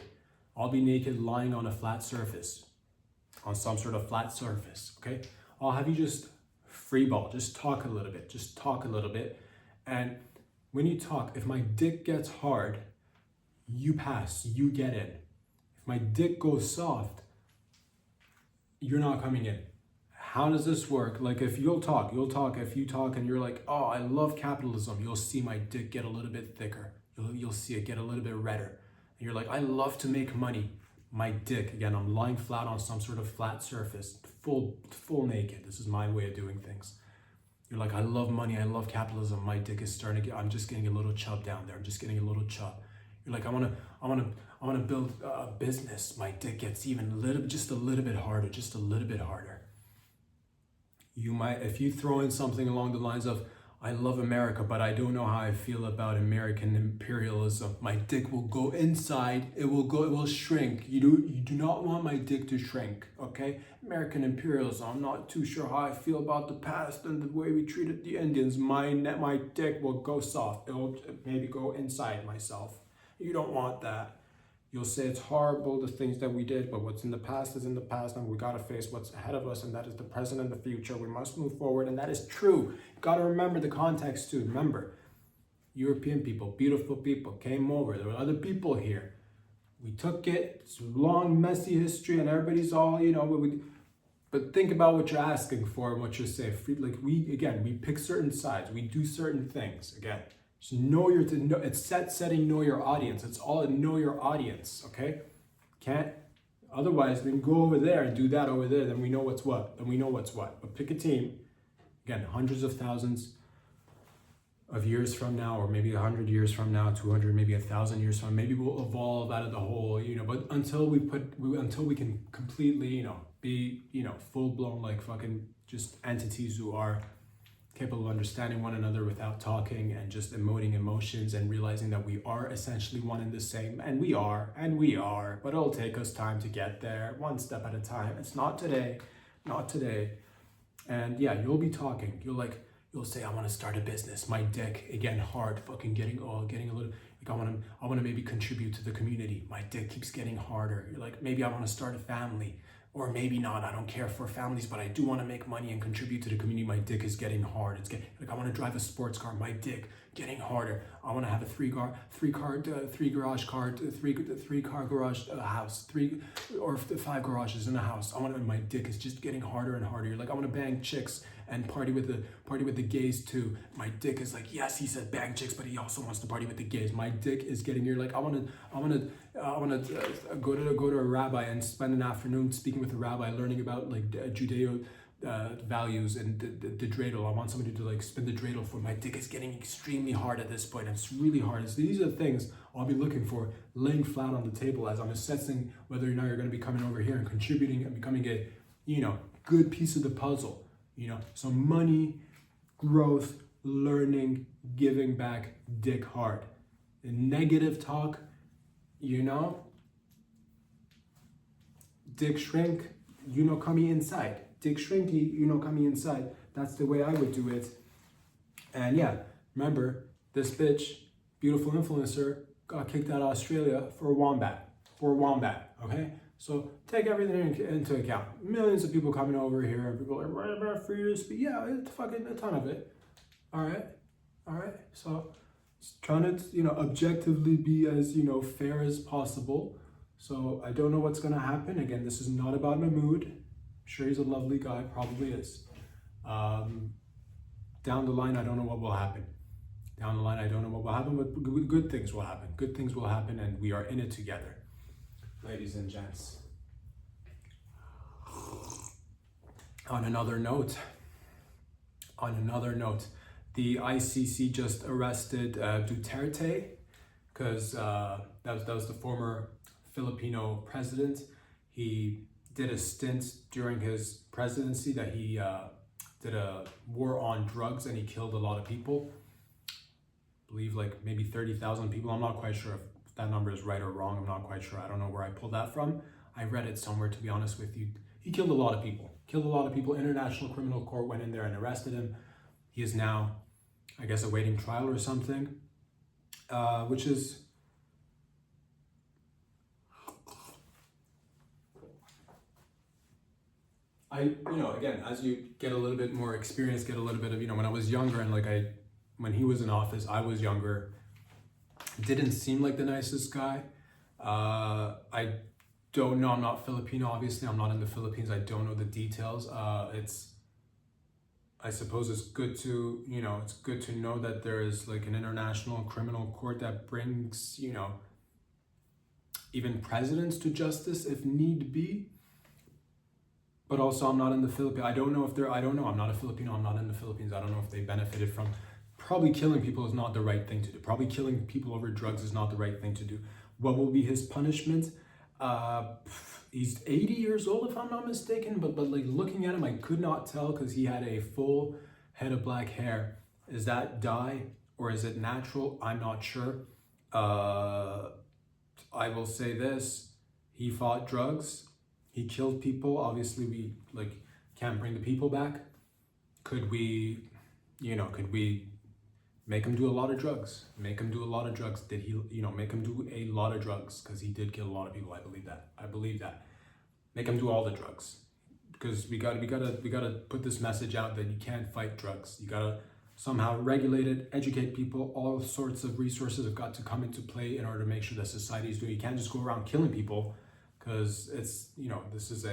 I'll be naked lying on a flat surface. On some sort of flat surface, okay? I'll have you just freeball, just talk a little bit. And when you talk, if my dick gets hard, you pass, you get in. If my dick goes soft, you're not coming in. How does this work? Like if you talk and you're like, oh, I love capitalism, you'll see my dick get a little bit thicker. You'll see it get a little bit redder. And you're like, I love to make money. my dick, again, I'm lying flat on some sort of flat surface, full naked. This is my way of doing things. You're like, I love money, I love capitalism. My dick is starting to get, I'm just getting a little chub down there. I'm just getting a little chub. You're like, I wanna build a business. My dick gets even just a little bit harder, just a little bit harder. You might, if you throw in something along the lines of, I love America, but I don't know how I feel about American imperialism. My dick will go inside. It will shrink. You do not want my dick to shrink, okay? American imperialism. I'm not too sure how I feel about the past and the way we treated the Indians. My dick will go soft. It will maybe go inside myself. You don't want that. You'll say it's horrible, the things that we did, but what's in the past is in the past, and we gotta face what's ahead of us, and that is the present and the future. We must move forward, and that is true. You gotta remember the context too. Remember, European people, beautiful people, came over. There were other people here. We took it. It's a long, messy history, and everybody's all, but think about what you're asking for and what you're saying. Like we pick certain sides. We do certain things, again. So it's setting know your audience. It's all know your audience, okay? Otherwise, then go over there and do that over there. Then we know what's what. But pick a team. Again, hundreds of thousands of years from now, or maybe 100 years from now, 200, maybe 1,000 years from now, maybe we'll evolve out of the whole, but until we can completely, be, full blown, like fucking just entities who are capable of understanding one another without talking and just emoting emotions and realizing that we are essentially one and the same. And we are, but it'll take us time to get there, one step at a time. It's not today. And yeah, you'll be talking. You'll say, I want to start a business. My dick, again, hard, fucking getting a little, like I want to maybe contribute to the community. My dick keeps getting harder. You're like, maybe I want to start a family. Or maybe not, I don't care for families, but I do want to make money and contribute to the community. My dick is getting hard. I want to drive a sports car. My dick getting harder. I want to have a three car garage house, 3 or 5 garages in a house. My dick is just getting harder and harder. You're like, I want to bang chicks and party with the gays too. My dick is like, yes, he said bang chicks, but he also wants to party with the gays. My dick is getting, you're like, I want to go to a rabbi and spend an afternoon speaking with a rabbi, learning about like Judeo values and the dreidel. I want somebody to like spin the dreidel for. My dick is getting extremely hard at this point. It's really hard. So these are the things I'll be looking for, laying flat on the table as I'm assessing whether or not you're going to be coming over here and contributing and becoming a, good piece of the puzzle. So money, growth, learning, giving back, dick hard. And negative talk, dick shrink, coming inside. Dick shrinky, coming inside. That's the way I would do it. And yeah, remember, this bitch, beautiful influencer, got kicked out of Australia for a wombat. Okay? So take everything into account. Millions of people coming over here. People are right about free to speak. Yeah, it's fucking a ton of it. All right. So trying to, objectively be as, fair as possible. So I don't know what's going to happen. Again, this is not about Mahmood. I'm sure he's a lovely guy. Probably is. Down the line, I don't know what will happen. But good things will happen. Good things will happen, and we are in it together. Ladies and gents. On another note, the ICC just arrested Duterte because that was the former Filipino president. He did a stint during his presidency that he did a war on drugs and he killed a lot of people. I believe like maybe 30,000 people. I'm not quite sure if that number is right or wrong. I'm not quite sure. I don't know where I pulled that from. I read it somewhere, to be honest with you. He killed a lot of people. International Criminal Court went in there and arrested him. He is now, I guess, awaiting trial or something, which is again, as you get a little bit more experience, get a little bit of, when I was younger and when he was in office, I was younger. Didn't seem like the nicest guy. I don't know. I'm not Filipino, obviously. I'm not in the Philippines. I don't know the details. I suppose it's good to, it's good to know that there is like an international criminal court that brings, even presidents to justice if need be. But also, I'm not in the Philippines. I don't know. I'm not a Filipino. I'm not in the Philippines. I don't know if they benefited from. Probably killing people is not the right thing to do. Probably killing people over drugs is not the right thing to do. What will be his punishment? He's 80 years old, if I'm not mistaken. But like looking at him, I could not tell because he had a full head of black hair. Is that dye or is it natural? I'm not sure. I will say this: he fought drugs. He killed people. Obviously, we can't bring the people back. Could we make him do a lot of drugs? Make him do a lot of drugs. Did he, make him do a lot of drugs? Because he did kill a lot of people. I believe that. Make him do all the drugs. Because we gotta put this message out that you can't fight drugs. You gotta somehow regulate it, educate people. All sorts of resources have got to come into play in order to make sure that society is doing. You can't just go around killing people, because it's this is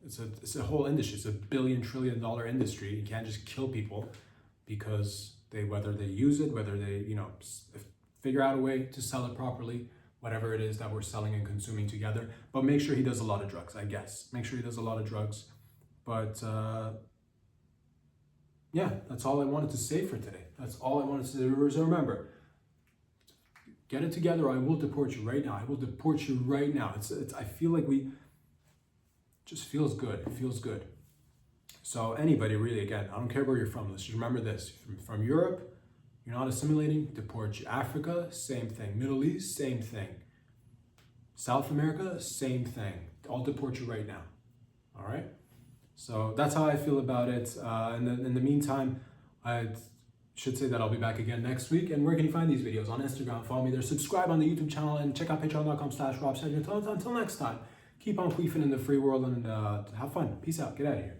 it's a whole industry. It's a $1 trillion industry. You can't just kill people because whether they use it, whether they figure out a way to sell it properly, whatever it is that we're selling and consuming together. But make sure he does a lot of drugs, I guess. Make sure he does a lot of drugs. But yeah, that's all I wanted to say for today. That's all I wanted to say. So remember, get it together or I will deport you right now. I will deport you right now. I feel like just feels good. It feels good. So anybody really, again, I don't care where you're from. Let's just remember this. From Europe, you're not assimilating, deport you. Africa, same thing. Middle East, same thing. South America, same thing. I'll deport you right now. All right? So that's how I feel about it. In the meantime, I should say that I'll be back again next week. And where can you find these videos? On Instagram, follow me there. Subscribe on the YouTube channel and check out patreon.com/RobSedgwick. Until next time, keep on queefing in the free world and have fun. Peace out. Get out of here.